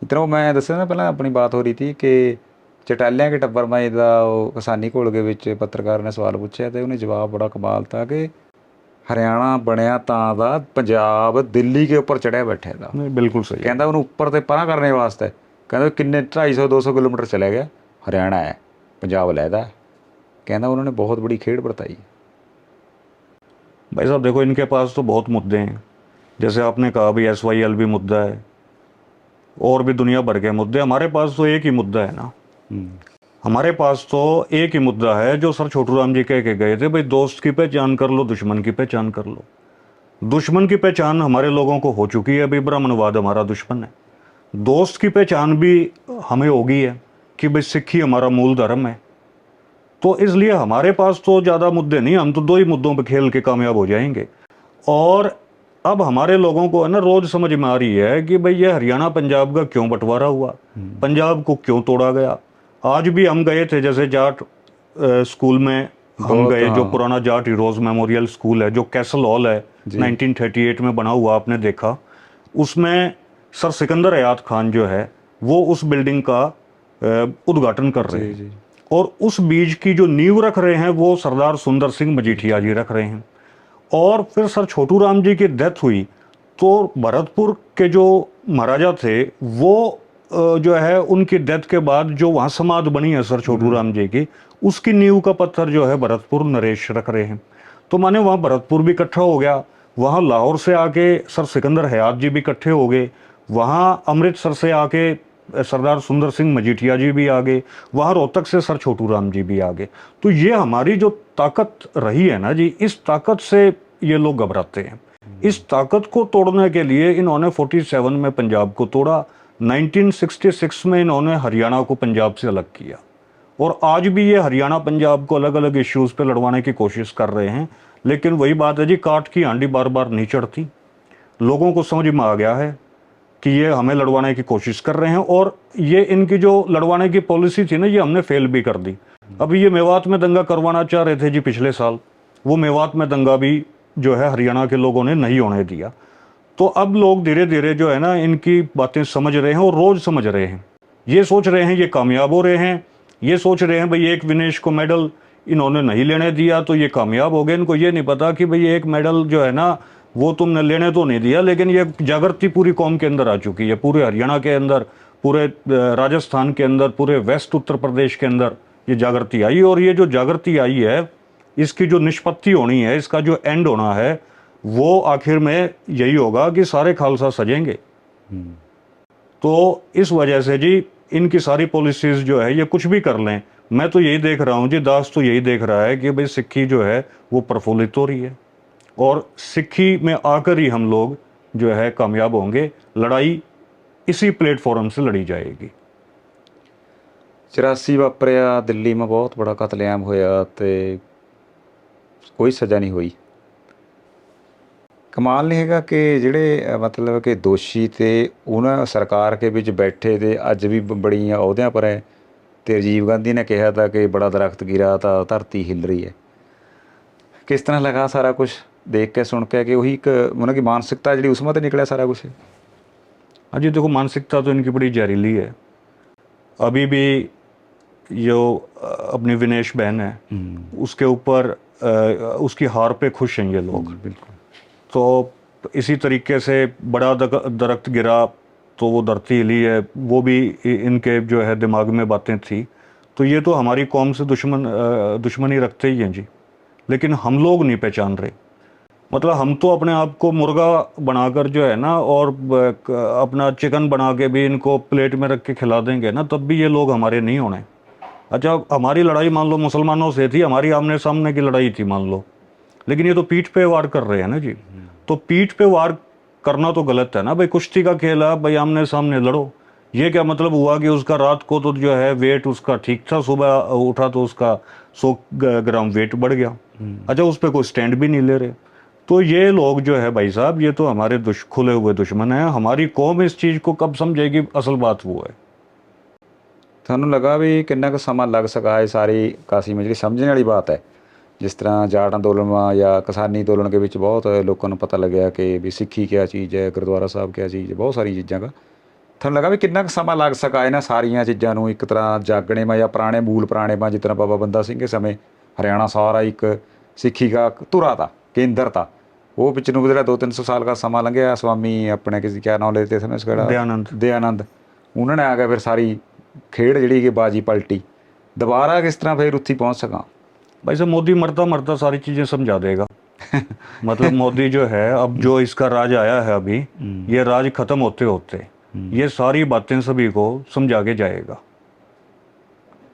इतना। वो मैं दसा ना पहले अपनी बात हो रही थी कि चटालियां के टब्बर माई का वो किसानी घोल के विच पत्रकार ने सवाल पूछा तो उन्हें जवाब बड़ा कमाल था कि हरियाणा बनया तां दा पंजाब दिल्ली के उपर चढ़िया बैठे था। बिल्कुल सही। कहता उन्होंने उपर तो परा करने वास्ते कहते किन्ने 250-200 किलोमीटर चले गया, हरियाणा है पंजाब लैदा। कहता उन्होंने बहुत बड़ी खेड बरताई। भाई साहब देखो, इनके पास तो बहुत मुद्दे हैं, जैसे आपने कहा भी SYL भी मुद्दा है और भी दुनिया भर के मुद्दे। हमारे पास तो एक ही मुद्दा है ना, हमारे पास तो एक ही मुद्दा है जो सर छोटू राम जी कह के गए थे, भाई दोस्त की पहचान कर लो, दुश्मन की पहचान कर लो। दुश्मन की पहचान हमारे लोगों को हो चुकी है, भाई ब्राह्मणवाद हमारा दुश्मन है। दोस्त की पहचान भी हमें होगी है कि भाई सिक्खी हमारा मूल धर्म है। तो इसलिए हमारे पास तो ज़्यादा मुद्दे नहीं, हम तो दो ही मुद्दों पर खेल के कामयाब हो जाएंगे। और अब हमारे लोगों को है ना रोज समझ में आ रही है कि भाई ये हरियाणा पंजाब का क्यों बंटवारा हुआ, पंजाब को क्यों तोड़ा गया। आज भी हम गए थे, जैसे जाट स्कूल में हम गए, जो पुराना जाट हीरोज मेमोरियल स्कूल है, जो कैसल हॉल है 1938 में बना हुआ, आपने देखा। उसमें सर सिकंदर हयात खान जो है वो उस बिल्डिंग का उद्घाटन कर रहे जी हैं। जी। और उस बीज की जो नींव रख रहे हैं वो सरदार सुंदर सिंह मजीठिया जी रख रहे हैं। और फिर सर छोटू राम जी की डेथ हुई तो भरतपुर के जो महाराजा थे वो जो है उनकी डेथ के बाद जो वहाँ समाध बनी है सर छोटू राम जी की, उसकी नींव का पत्थर जो है भरतपुर नरेश रख रहे हैं। तो माने वहाँ भरतपुर भी इकट्ठा हो गया, वहाँ लाहौर से आके सर सिकंदर हयात जी भी इकट्ठे हो गए, वहाँ अमृतसर से आके सरदार सुंदर सिंह मजीठिया जी भी आ गए, वहाँ रोहतक से सर छोटू राम जी भी आ गए। तो ये हमारी जो ताकत रही है ना जी, इस ताकत से ये लोग घबराते हैं। इस ताकत को तोड़ने के लिए इन्होंने 47 में पंजाब को तोड़ा, 1966 में इन्होंने हरियाणा को पंजाब से अलग किया, और आज भी ये हरियाणा पंजाब को अलग अलग इश्यूज पे लड़वाने की कोशिश कर रहे हैं। लेकिन वही बात है जी, काट की हांडी बार बार नहीं चढ़ती। लोगों को समझ में आ गया है कि ये हमें लड़वाने की कोशिश कर रहे हैं, और ये इनकी जो लड़वाने की पॉलिसी थी ना, ये हमने फेल भी कर दी। अभी ये मेवात में दंगा करवाना चाह रहे थे जी पिछले साल, वो मेवात में दंगा भी जो है हरियाणा के लोगों ने नहीं होने दिया। तो अब लोग धीरे धीरे जो है ना इनकी बातें समझ रहे हैं, और रोज समझ रहे हैं। ये सोच रहे हैं ये कामयाब हो रहे हैं, ये सोच रहे हैं भाई एक विनेश को मेडल इन्होंने नहीं लेने दिया तो ये कामयाब हो गए। इनको ये नहीं पता कि भाई एक मेडल जो है ना वो तुमने लेने तो नहीं दिया, लेकिन ये जागृति पूरी कौम के अंदर आ चुकी है, पूरे हरियाणा के अंदर, पूरे राजस्थान के अंदर, पूरे वेस्ट उत्तर प्रदेश के अंदर ये जागृति आई। और ये जो जागृति आई है इसकी जो निष्पत्ति होनी है, इसका जो एंड होना है, वो आखिर में यही होगा कि सारे खालसा सजेंगे। तो इस वजह से जी इनकी सारी पॉलिसीज जो है ये कुछ भी कर लें, मैं तो यही देख रहा हूँ जी, दास तो यही देख रहा है कि भाई सिक्खी जो है वो प्रफुल्लित हो रही है, और सिक्खी में आकर ही हम लोग जो है कामयाब होंगे। लड़ाई इसी प्लेटफॉर्म से लड़ी जाएगी। 84 ਵਾਪਰਿਆ ਦਿੱਲੀ में बहुत बड़ा कतलेआम होया ਤੇ ਕੋਈ ਸਜ਼ਾ ਨਹੀਂ ਹੋਈ। ਕਮਾਲ ਨਹੀਂ ਹੈਗਾ ਕਿ ਜਿਹੜੇ ਮਤਲਬ ਕਿ ਦੋਸ਼ੀ ਤੇ ਉਹਨਾਂ ਸਰਕਾਰ ਕੇ ਵਿੱਚ ਬੈਠੇ ਤੇ ਅੱਜ ਵੀ ਬੜੀਆਂ ਅਹੁਦਿਆਂ ਪਰ ਹੈ। ਤੇ ਰਾਜੀਵ ਗਾਂधी ਨੇ ਕਿਹਾ था कि बड़ा दरख्त गिरा था धरती हिल रही है। किस तरह लगा सारा कुछ देख के सुन के कि वही एक मतलब कि मानसिकता जी उसमें तो निकला सारा कुछ। हाँ जी, देखो मानसिकता तो इनकी बड़ी जहरीली है। अभी भी जो अपनी विनेश बहन है उसके ऊपर उसकी हार पे खुश हैं ये लोग। बिल्कुल। तो इसी तरीके से बड़ा दरख्त गिरा तो वो धरती हिली है, वो भी इनके जो है दिमाग में बातें थी। तो ये तो हमारी कौम से दुश्मनी रखते ही हैं जी, लेकिन हम लोग नहीं पहचान रहे। मतलब हम तो अपने आप को मुर्गा बनाकर जो है ना, और अपना चिकन बना के भी इनको प्लेट में रख के खिला देंगे ना, तब भी ये लोग हमारे नहीं होने। अच्छा, हमारी लड़ाई मान लो मुसलमानों से थी, हमारी आमने सामने की लड़ाई थी मान लो, लेकिन ये तो पीठ पे वार कर रहे हैं ना जी। तो पीठ पे वार करना तो गलत है ना भाई। कुश्ती का खेल है भाई, आमने सामने लड़ो। ये क्या मतलब हुआ कि उसका रात को तो जो है वेट उसका ठीक था, सुबह उठा तो उसका 100 ग्राम वेट बढ़ गया। अच्छा, उस पर कोई स्टैंड भी नहीं ले रहे। तो ये लोग जो है भाई साहब, ये तो हमारे खुले हुए दुश्मन हैं। हमारी कौम इस चीज़ को कब समझेगी, असल बात वो है। ਤੁਹਾਨੂੰ ਲੱਗਾ ਵੀ ਕਿੰਨਾ ਕੁ ਸਮਾਂ ਲੱਗ ਸका ਇਹ ਸਾਰੀ ਕਾਸੀ में ਜਿਹੜੀ ਸਮਝਣ ਵਾਲੀ ਬਾਤ ਹੈ। ਜਿਸ ਤਰ੍ਹਾਂ ਜਾਟ ਅੰਦੋਲਨ ਜਾਂ ਕਿਸਾਨੀ ਅੰਦੋਲਨ ਦੇ ਵਿੱਚ ਬਹੁਤ ਲੋਕਾਂ ਨੂੰ ਪਤਾ ਲੱਗਿਆ ਕਿ ਵੀ ਸਿੱਖੀ ਕਿਆ ਚੀਜ਼ ਹੈ, ਗੁਰਦੁਆਰਾ ਸਾਹਿਬ ਕਿਆ ਚੀਜ਼ ਹੈ, ਬਹੁਤ ਸਾਰੀ ਚੀਜ਼ਾਂ ਦਾ ਤੁਹਾਨੂੰ ਲੱਗਾ ਵੀ ਕਿੰਨਾ ਕੁ ਸਮਾਂ ਲੱਗ ਸका ਇਹਨਾਂ ਸਾਰੀਆਂ ਚੀਜ਼ਾਂ ਨੂੰ ਇੱਕ ਤਰ੍ਹਾਂ ਜਾਗਣੇ ਜਾਂ ਪੁਰਾਣੇ ਮੂਲ ਪੁਰਾਣੇ ਜਿਸ ਤਰ੍ਹਾਂ ਬਾਬਾ ਬੰਦਾ ਸਿੰਘ ਦੇ ਸਮੇਂ ਹਰਿਆਣਾ ਸਾਰਾ ਇੱਕ ਸਿੱਖੀ ਦਾ ਧੁਰਾ ਤਾ, ਕੇਂਦਰ ਤਾ। ਉਹ ਵਿੱਚ ਨੂੰ ਜਿਹੜਾ 200-300 ਸਾਲ ਦਾ ਸਮਾਂ ਲੰਘਿਆ, ਸਵਾਮੀ ਆਪਣੇ ਕਿਸੇ ਕਿਆ ਨਾਮ ਲੈਤੇ ਸਮੇਂ ਕਿਹੜਾ ਦਯਾਨੰਦ ਉਹਨਾਂ ਨੇ ਆ ਕੇ ਫਿਰ ਸਾਰੀ खेड़ जी कि बाजी पलटी। दोबारा किस तरह फिर उत्थे पहुँच सका? भाई साहब, मोदी मरता मरता सारी चीज़ें समझा देगा। मतलब मोदी जो है, अब जो इसका राज आया है अभी, ये राज खत्म होते होते ये सारी बातें सभी को समझा के जाएगा।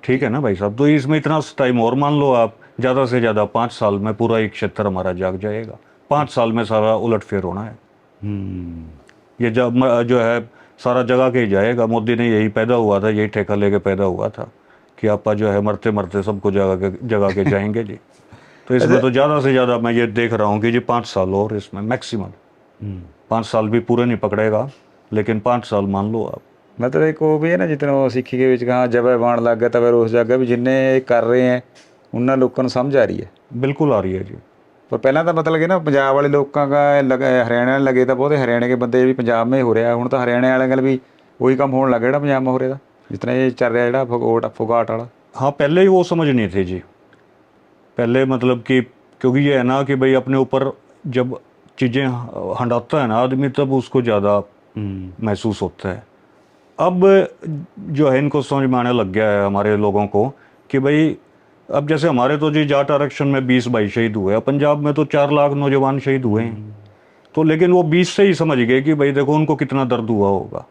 ठीक है ना भाई साहब? तो इसमें इतना टाइम और मान लो आप, ज़्यादा से ज़्यादा 5 साल में पूरा एक क्षेत्र हमारा जाग जाएगा। 5 साल में सारा उलट फेर होना है। ये जब जो है सारा जगह के ही जाएगा। मोदी ने यही पैदा हुआ था, यही ठेका लेके पैदा हुआ था कि आप जो है मरते मरते सबको जगह के जाएंगे जी। तो इसमें तो ज़्यादा से ज़्यादा मैं ये देख रहा हूँ कि जी 5 साल और इसमें मैक्सिमम 5 साल भी पूरे नहीं पकड़ेगा, लेकिन 5 साल मान लो आप। मतलब एक वो भी है ना, जितना सिक्खी के कहा जब बाण लग गया तो फिर उस जगह भी जिन्ने कर रहे हैं उन्होंने लोगों को समझ आ रही है। बिल्कुल आ रही है जी। पर पहला तो मतलब कि ना पंजाब वाले लोगों का हरियाणा लगे तो बहुत हरियाणा के बंदे भी पंजाब में हो रहा है। हूँ तो हरियाणा वाले भी वही काम होने लग गया पंजाब में हो रहा। जितना ये चल रहा ਜਿਹੜਾ ਫੁਗਾਟ ਵਾਲਾ। हाँ, पहले ही वो समझ नहीं थे जी। पहले मतलब कि क्योंकि ये है ना कि भाई अपने ऊपर जब चीज़ें हंडाता है ना आदमी, तब उसको ज़्यादा महसूस होता है। अब जो है इनको समझ में आने लग गया है हमारे लोगों को कि भाई अब जैसे हमारे तो जी जाट आरक्षण में 20 भाई शहीद हुए हैं, पंजाब में तो 4 लाख नौजवान शहीद हुए हैं। तो लेकिन वो 20 से ही समझ गए कि भाई देखो उनको कितना दर्द हुआ होगा।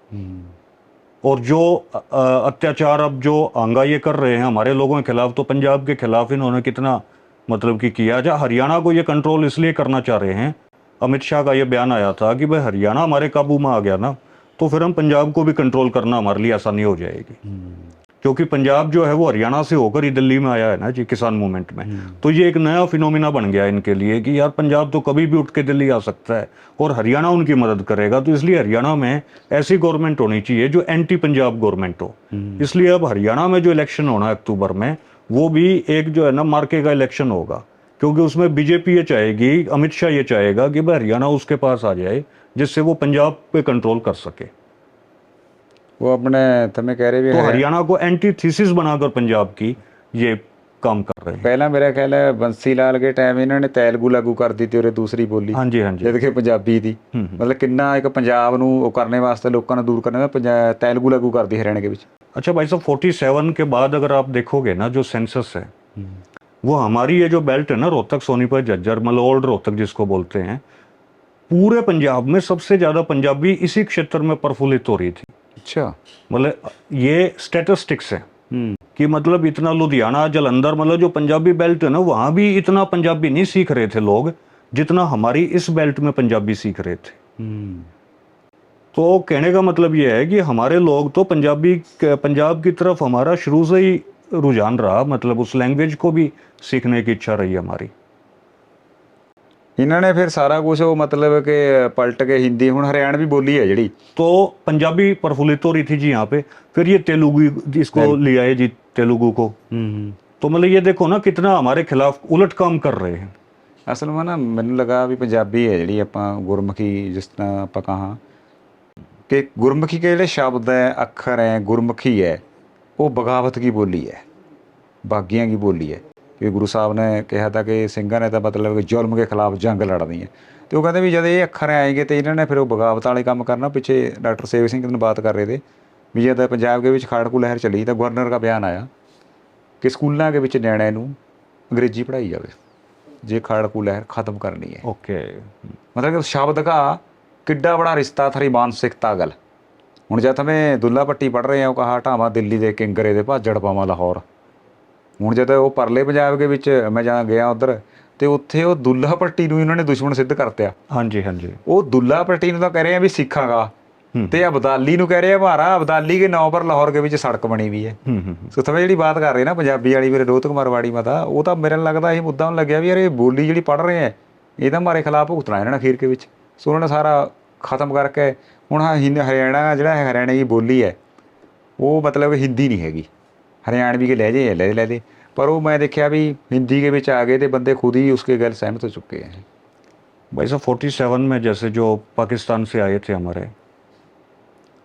और जो अत्याचार अब जो आंगा ये कर रहे हैं हमारे लोगों के खिलाफ, तो पंजाब के खिलाफ इन्होंने कितना मतलब कि किया। जा हरियाणा को ये कंट्रोल इसलिए करना चाह रहे हैं, अमित शाह का ये बयान आया था कि भाई हरियाणा हमारे काबू में आ गया ना, तो फिर हम पंजाब को भी कंट्रोल करना हमारे लिए आसानी हो जाएगी। क्योंकि पंजाब जो है वो हरियाणा से होकर ही दिल्ली में आया है ना जी, किसान मूवमेंट में। तो ये एक नया फिनोमिना बन गया इनके लिए कि यार पंजाब तो कभी भी उठ के दिल्ली आ सकता है और हरियाणा उनकी मदद करेगा। तो इसलिए हरियाणा में ऐसी गवर्नमेंट होनी चाहिए जो एंटी पंजाब गवर्नमेंट हो। इसलिए अब हरियाणा में जो इलेक्शन होना है अक्टूबर में, वो भी एक जो है ना मार्के का इलेक्शन होगा, क्योंकि उसमें बीजेपी ये चाहेगी, अमित शाह ये चाहेगा कि भाई हरियाणा उसके पास आ जाए, जिससे वो पंजाब पे कंट्रोल कर सके। वो अपने तुम्हें कह रहे भी तो है। हरियाणा को एंटीथीसिस बनाकर पंजाब की ये काम कर रहे हैं। ਪਹਿਲਾਂ ਮੇਰਾ ਖਿਆਲ ਹੈ ਬੰਸੀ ਲਾਲ ਕੇ ਟਾਈਮ ਇਹਨਾਂ ਨੇ ਤੇਲਗੂ ਲਾਗੂ ਕਰ ਦਿੱਤੀ ਉਰੇ ਦੂਸਰੀ ਬੋਲੀ, हाँ जी, हाँ जी। ਜਦ ਕਿ ਪੰਜਾਬੀ ਦੀ। ਮਤਲਬ ਕਿੰਨਾ ਇੱਕ ਪੰਜਾਬ ਨੂੰ ਉਹ ਕਰਨੇ ਵਾਸਤੇ, ਲੋਕਾਂ ਨੂੰ ਦੂਰ ਕਰਨੇ ਵਾਸਤੇ ਤੇਲਗੂ ਲਾਗੂ ਕਰਦੀ ਹਰਿਆਣੇ के ਵਿੱਚ। अच्छा भाई साहब, 47 के बाद अगर आप देखोगे ना जो सेंसस है, वो हमारी ये जो बेल्ट है ना, रोहतक सोनीपत झज्जर मतलब ओल्ड रोहतक जिसको बोलते हैं, पूरे पंजाब में सबसे ज्यादा पंजाबी इसी क्षेत्र में प्रफुल्लित हो रही थी। अच्छा। मतलब ये स्टैटिस्टिक्स है कि मतलब इतना लुधियाना जलंधर मतलब जो पंजाबी बेल्ट है ना, वहां भी इतना पंजाबी नहीं सीख रहे थे लोग जितना हमारी इस बेल्ट में पंजाबी सीख रहे थे। तो कहने का मतलब ये है कि हमारे लोग तो पंजाब की तरफ हमारा शुरू से ही रुझान रहा, मतलब उस लैंग्वेज को भी सीखने की इच्छा रही हमारी। ਇਹਨਾਂ ਨੇ ਫਿਰ ਸਾਰਾ ਕੁਝ ਉਹ ਮਤਲਬ ਕਿ ਪਲਟ ਕੇ ਹਿੰਦੀ, ਹੁਣ ਹਰਿਆਣਵੀ ਬੋਲੀ ਹੈ ਜਿਹੜੀ। तो पंजाबी प्रफुल्लित हो रही थी जी यहाँ पे, फिर ये तेलुगु इसको ले आए जी, तेलुगु को। तो मतलब ये देखो ना कितना हमारे खिलाफ उलट काम कर रहे हैं। ਅਸਲ ਵਿੱਚ ਨਾ ਮੈਨੂੰ ਲੱਗਾ ਵੀ ਪੰਜਾਬੀ ਹੈ ਜਿਹੜੀ ਆਪਾਂ ਗੁਰਮੁਖੀ, ਜਿਸ ਤਰ੍ਹਾਂ ਆਪਾਂ ਕਹਾਂ ਕਿ ਗੁਰਮੁਖੀ के ਜਿਹੜੇ ਸ਼ਬਦ ਹੈ, ਅੱਖਰ ਹੈ, ਗੁਰਮੁਖੀ ਹੈ, ਉਹ ਬਗਾਵਤ ਕੀ ਬੋਲੀ ਹੈ, ਬਾਗੀਆਂ ਕੀ ਬੋਲੀ ਹੈ। ਕਿ ਗੁਰੂ ਸਾਹਿਬ ਨੇ ਕਿਹਾ ਤਾਂ ਕਿ ਸਿੰਘਾਂ ਨੇ ਤਾਂ ਮਤਲਬ ਕਿ ਜ਼ੁਲਮ ਦੇ ਖਿਲਾਫ ਜੰਗ ਲੜਨੀ ਹੈ। ਤੇ ਉਹ ਕਹਿੰਦੇ ਵੀ ਜਦ ਇਹ ਅੱਖਰ ਆਏਗੇ ਤੇ ਇਹਨਾਂ ਨੇ ਫਿਰ ਉਹ ਬਗਾਵਤ ਵਾਲੇ ਕੰਮ ਕਰਨਾ। ਪਿੱਛੇ ਡਾਕਟਰ ਸੇਵਕ ਸਿੰਘ ਨੂੰ ਬਾਤ ਕਰ ਰਹੇ थे ਵੀ ਜਦ ਪੰਜਾਬ ਦੇ ਵਿੱਚ ਖਾੜਕੂ ਲਹਿਰ ਚੱਲੀ ਤਾਂ ਗਵਰਨਰ ਦਾ ਬਿਆਨ ਆਇਆ ਕਿ ਸਕੂਲਾਂ ਦੇ ਵਿੱਚ ਨਿਆਣਿਆਂ ਨੂੰ ਅੰਗਰੇਜ਼ੀ ਪੜ੍ਹਾਈ ਜਾਵੇ ਜੇ ਖਾੜਕੂ ਲਹਿਰ ਖਤਮ ਕਰਨੀ ਹੈ। ओके। मतलब कि शब्द का किड्डा बड़ा रिश्ता थारी मानसिकता गल। ਹੁਣ ਜਦ ਮੈਂ ਦੁੱਲਾ ਪੱਟੀ ਪੜ੍ਹ ਰਹੇ ਹਾਂ, ਉਹ ਕਹਾ ਢਾਵਾਂ ਦਿੱਲੀ ਦੇ ਕਿੰਗਰੇ ਦੇ ਭਾਜੜ ਪਾਵਾਂ ਲਾਹੌਰ। ਹੁਣ ਜਦ ਉਹ ਪਰਲੇ ਪੰਜਾਬ ਦੇ ਵਿੱਚ ਮੈਂ ਜਾਂ ਗਿਆ ਉੱਧਰ, ਤੇ ਉੱਥੇ ਉਹ ਦੁੱਲਾ ਪੱਟੀ ਨੂੰ ਇਹਨਾਂ ਨੇ ਦੁਸ਼ਮਣ ਸਿੱਧ ਕਰਤਿਆ। हाँ जी, हाँ जी। ਉਹ ਦੁੱਲਾ ਪੱਟੀ ਨੂੰ ਤਾਂ ਕਹਿ ਰਹੇ ਆ ਵੀ ਸਿੱਖਾਂ ਦਾ, ਤੇ ਅਬਦਾਲੀ ਨੂੰ ਕਹਿ ਰਹੇ ਆ ਭਾਰਾ ਅਬਦਾਲੀ के नाम पर ਲਾਹੌਰ के ਵਿੱਚ ਸੜਕ ਬਣੀ ਵੀ ਹੈ। ਸੋ તમે ਜਿਹੜੀ ਬਾਤ ਕਰ ਰਹੇ ਨਾ ਪੰਜਾਬੀ ਵਾਲੀ, ਮੇਰੇ ਰੋਹਤਕ ਮਾਰਵਾੜੀ ਮਾਤਾ, ਉਹ ਤਾਂ ਮੇਰੇ ਨਾਲ ਲੱਗਦਾ ਇਹ ਮੁੱਦਾ ਨੂੰ ਲੱਗਿਆ ਵੀ ਯਾਰ ਇਹ ਬੋਲੀ ਜਿਹੜੀ ਪੜ੍ਹ ਰਹੇ ਆ ਇਹ ਤਾਂ ਹਮਾਰੇ ਖਿਲਾਫ ਭੁਗਤਣਾ ਇਹਨਾਂ ਨੇ ਅਖੀਰ ਕੇ ਵਿੱਚ। ਸੋ ਉਹਨਾਂ ਨੇ ਸਾਰਾ ਖਤਮ ਕਰਕੇ ਹੁਣ ਹਰਿਆਣਾ ਜਿਹੜਾ ਹੈ, ਹਰਿਆਣੇ ਦੀ ਬੋਲੀ ਹੈ ਉਹ ਮਤਲਬ ਕਿ ਹਿੰਦੀ ਨਹੀਂ ਹੈਗੀ, ਹਰਿਆਣਵੀ ਕੇ ਲਹਿਜੇ ਹੈ, ਲਹਿਦੇ। पर वो मैं देखा भी हिंदी के बीच आ गए थे बंदे, खुद ही उसके गल सहमत हो चुके हैं। भाई साहब 47 में जैसे जो पाकिस्तान से आए थे हमारे,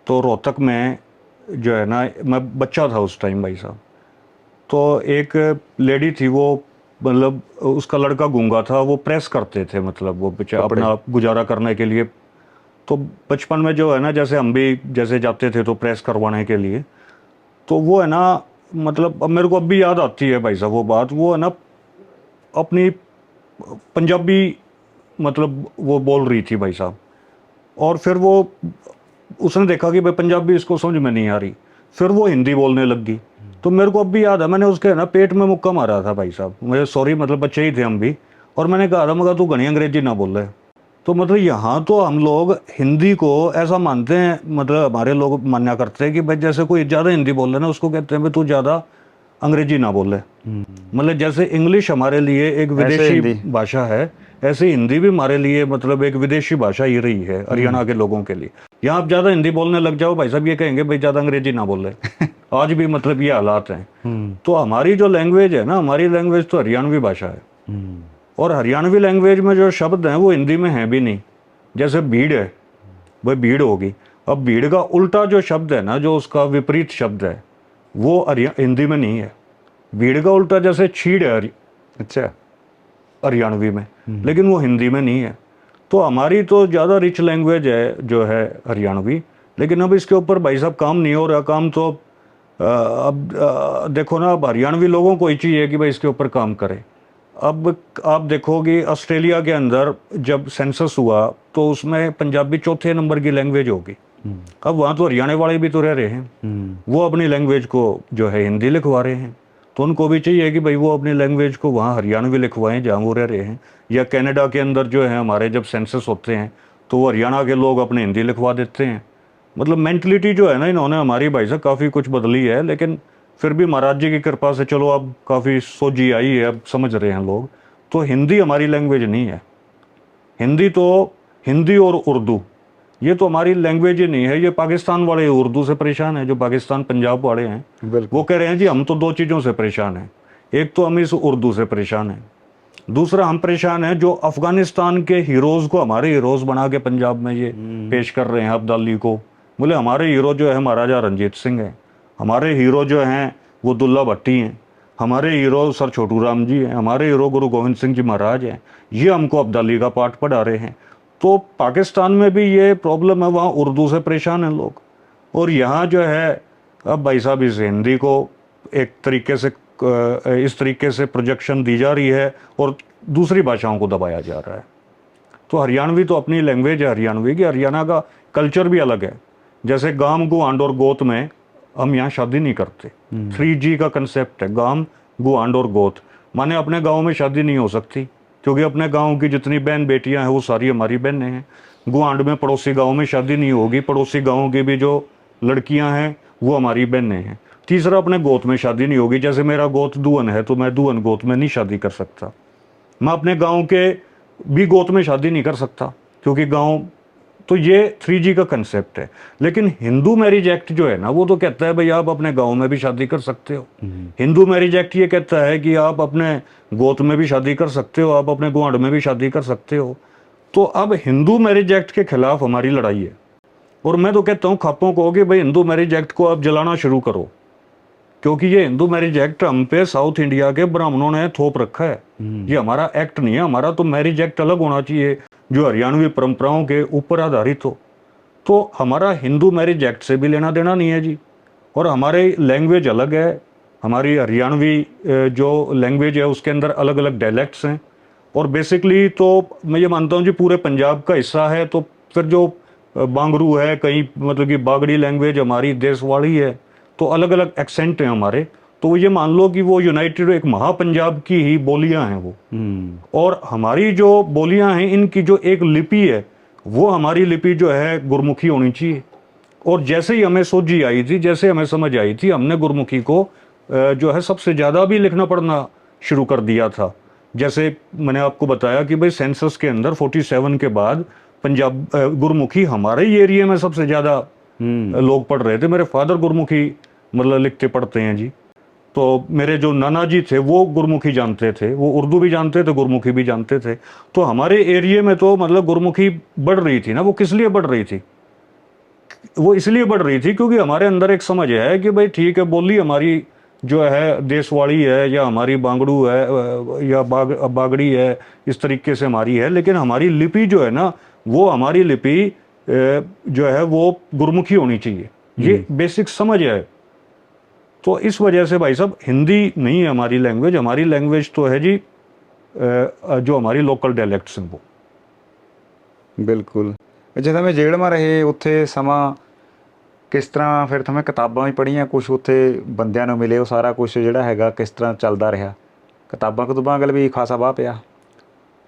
तो रोहतक में जो है ना, मैं बच्चा था उस टाइम भाई साहब, तो एक लेडी थी, वो मतलब उसका लड़का गूंगा था, वो प्रेस करते थे, मतलब वो बेचारा अपना गुजारा करने के लिए। तो बचपन में जो है ना, जैसे हम भी जैसे जाते थे तो प्रेस करवाने के लिए, तो वो है ना मतलब अब मेरे को अब भी याद आती है भाई साहब वो बात। वो है ना अपनी पंजाबी मतलब वो बोल रही थी भाई साहब, और फिर वो उसने देखा कि भाई पंजाबी इसको समझ में नहीं आ रही, फिर वो हिंदी बोलने लग गई। तो मेरे को अब भी याद है, मैंने उसके ना पेट में मुक्का मारा था भाई साहब, मुझे सॉरी मतलब बच्चे ही थे हम भी, और मैंने कहा था मगर तू घनी अंग्रेजी ना बोल रहे। तो मतलब यहाँ तो हम लोग हिंदी को ऐसा मानते हैं, मतलब हमारे लोग मान्या करते हैं कि भाई जैसे कोई ज़्यादा हिंदी बोल रहे ना, उसको कहते हैं भाई तू ज़्यादा अंग्रेजी ना बोले। मतलब जैसे इंग्लिश हमारे लिए एक विदेशी भाषा है, ऐसे हिंदी भी हमारे लिए मतलब एक विदेशी भाषा ही रही है हरियाणा के लोगों के लिए। यहाँ आप ज़्यादा हिंदी बोलने लग जाओ भाई साहब, ये कहेंगे भाई ज़्यादा अंग्रेजी ना बोले। आज भी मतलब ये हालात हैं। तो हमारी जो लैंग्वेज है ना, हमारी लैंग्वेज तो हरियाणवी भाषा है, और हरियाणवी लैंग्वेज में जो शब्द हैं वो हिंदी में हैं भी नहीं। जैसे भीड़ है, भाई भीड़ होगी, अब भीड़ का उल्टा जो शब्द है ना, जो उसका विपरीत शब्द है, वो हिंदी में नहीं है। भीड़ का उल्टा जैसे छीड़ है अच्छा। हरियाणवी में, लेकिन वो हिंदी में नहीं है। तो हमारी तो ज़्यादा रिच लैंग्वेज है जो है हरियाणवी, लेकिन अब इसके ऊपर भाई साहब काम नहीं हो रहा। काम तो अब देखो ना, अब हरियाणवी लोगों को ही चाहिए कि भाई इसके ऊपर काम करें। अब आप देखोगे ऑस्ट्रेलिया के अंदर जब सेंसस हुआ तो उसमें पंजाबी चौथे नंबर की लैंग्वेज होगी। अब वहाँ तो हरियाणा वाले भी तो रह रहे हैं, वो अपनी लैंग्वेज को जो है हिंदी लिखवा रहे हैं, तो उनको भी चाहिए कि भाई वो अपनी लैंग्वेज को वहाँ हरियाणवी लिखवाएं जहाँ वो रह रहे हैं। या कनाडा के अंदर जो है हमारे जब सेंसस होते हैं तो वो हरियाणा के लोग अपने हिंदी लिखवा देते हैं। मतलब मेंटलिटी जो है ना, इन्होंने हमारी भाई साहब काफ़ी कुछ बदली है, लेकिन फिर भी महाराज जी की कृपा से चलो अब काफ़ी सोझी आई है, अब समझ रहे हैं लोग। तो हिंदी हमारी लैंग्वेज नहीं है। हिंदी तो हिंदी और उर्दू ये तो हमारी लैंग्वेज ही नहीं है। ये पाकिस्तान वाले उर्दू से परेशान है, जो पाकिस्तान पंजाब वाले हैं, वो कह रहे हैं जी हम तो दो चीज़ों से परेशान हैं। एक तो हम इस उर्दू से परेशान हैं, दूसरा हम परेशान हैं जो अफगानिस्तान के हीरोज़ को हमारे हीरोज़ बना के पंजाब में ये पेश कर रहे हैं अब्दाली को। बोले हमारे हीरो जो है महाराजा रंजीत सिंह हैं, हमारे हीरो जो हैं वो दुल्ला भट्टी हैं, हमारे हीरो सर छोटू राम जी हैं, हमारे हीरो गुरु गोविंद सिंह जी महाराज हैं। ये हमको अब्दाली का पाठ पढ़ा रहे हैं। तो पाकिस्तान में भी ये प्रॉब्लम है, वहाँ उर्दू से परेशान हैं लोग। और यहाँ जो है अब भाई साहब इस हिंदी को एक तरीके से इस तरीके से प्रोजेक्शन दी जा रही है और दूसरी भाषाओं को दबाया जा रहा है। तो हरियाणवी तो अपनी लैंग्वेज है हरियाणवी की। हरियाणा का कल्चर भी अलग है। जैसे गांव गुआंड और गोत में हम यहाँ शादी नहीं करते। 3G का कंसेप्ट है, गांव गुआंड और गोत। माने अपने गांव में शादी नहीं हो सकती क्योंकि अपने गांव की जितनी बहन बेटियां हैं वो सारी हमारी बहनें हैं। गुआंड में पड़ोसी गांव में शादी नहीं होगी, पड़ोसी गांव की भी जो लड़कियां हैं वो हमारी बहनें हैं। तीसरा, अपने गोत में शादी नहीं होगी। जैसे मेरा गोत दुअन है तो मैं दुअन गोत में नहीं शादी कर सकता। मैं अपने गांव के भी गोत में शादी नहीं कर सकता क्योंकि गांव। तो ये 3G का कंसेप्ट है। लेकिन हिंदू मैरिज एक्ट जो है ना, वो तो कहता है भाई आप अपने गांव में भी शादी कर सकते हो। हिंदू मैरिज एक्ट ये कहता है कि आप अपने गोत में भी शादी कर सकते हो, आप अपने गुआंड में भी शादी कर सकते हो। तो अब हिंदू मैरिज एक्ट के खिलाफ हमारी लड़ाई है। और मैं तो कहता हूँ खापों को कि भाई हिंदू मैरिज एक्ट को आप जलाना शुरू करो, क्योंकि ये हिंदू मैरिज एक्ट हम पे साउथ इंडिया के ब्राह्मणों ने थोप रखा है। ये हमारा एक्ट नहीं है। हमारा तो मैरिज एक्ट अलग होना चाहिए जो हरियाणवी परंपराओं के ऊपर आधारित हो। तो हमारा हिंदू मैरिज एक्ट से भी लेना देना नहीं है जी। और हमारी लैंग्वेज अलग है। हमारी हरियाणवी जो लैंग्वेज है उसके अंदर अलग अलग डायलैक्ट्स हैं। और बेसिकली तो मैं ये मानता हूँ जी पूरे पंजाब का हिस्सा है। तो फिर जो बांगरू है, कहीं मतलब कि बागड़ी लैंग्वेज हमारी देशवाड़ी है, तो अलग अलग एक्सेंट हैं हमारे। तो ये मान लो कि वो यूनाइटेड एक महापंजाब की ही बोलियां हैं वो। और हमारी जो बोलियां हैं इनकी जो एक लिपि है वो हमारी लिपि जो है गुरमुखी होनी चाहिए। और जैसे ही हमें सोझी आई थी, जैसे हमें समझ आई थी, हमने गुरमुखी को जो है सबसे ज़्यादा भी लिखना पढ़ना शुरू कर दिया था। जैसे मैंने आपको बताया कि भाई सेंसस के अंदर 47 के बाद पंजाब गुरमुखी हमारे ही एरिया में सबसे ज़्यादा लोग पढ़ रहे थे। मेरे फादर गुरमुखी मतलब लिखते पढ़ते हैं जी। तो मेरे जो नाना जी थे वो गुरमुखी जानते थे, वो उर्दू भी जानते थे, गुरमुखी भी जानते थे। तो हमारे एरिया में तो मतलब गुरमुखी बढ़ रही थी ना। वो किस लिए बढ़ रही थी? वो इसलिए बढ़ रही थी क्योंकि हमारे अंदर एक समझ है कि भाई ठीक है, बोली हमारी जो है देशवाड़ी है या हमारी बांगड़ू है या बागड़ी है, इस तरीके से हमारी है। लेकिन हमारी लिपि जो है ना, वो हमारी लिपि जो है वो गुरमुखी होनी चाहिए। ये बेसिक समझ है। तो इस वजह से भाई साहब हिंदी नहीं है हमारी लैंग्वेज। हमारी लैंग्वेज तो है जी जो हमारी लोकल डायलैक्ट्स हैं वो। बिल्कुल। ਜੇ તમે ਜੇਲ੍ਹ ਰਹੇ ਉੱਥੇ ਸਮਾਂ ਕਿਸ ਤਰ੍ਹਾਂ, ਫਿਰ ਤੁਮੇ ਕਿਤਾਬਾਂ ਵੀ ਪੜ੍ਹੀਆਂ ਕੁਛ, ਉੱਥੇ ਬੰਦਿਆਂ ਨੂੰ ਮਿਲੇ, ਉਹ ਸਾਰਾ ਕੁਛ ਜਿਹੜਾ ਹੈਗਾ ਕਿਸ ਤਰ੍ਹਾਂ ਚੱਲਦਾ ਰਿਹਾ? ਕਿਤਾਬਾਂ ਵੱਲ ਵੀ ਖਾਸਾ ਵਾਹ ਪਿਆ?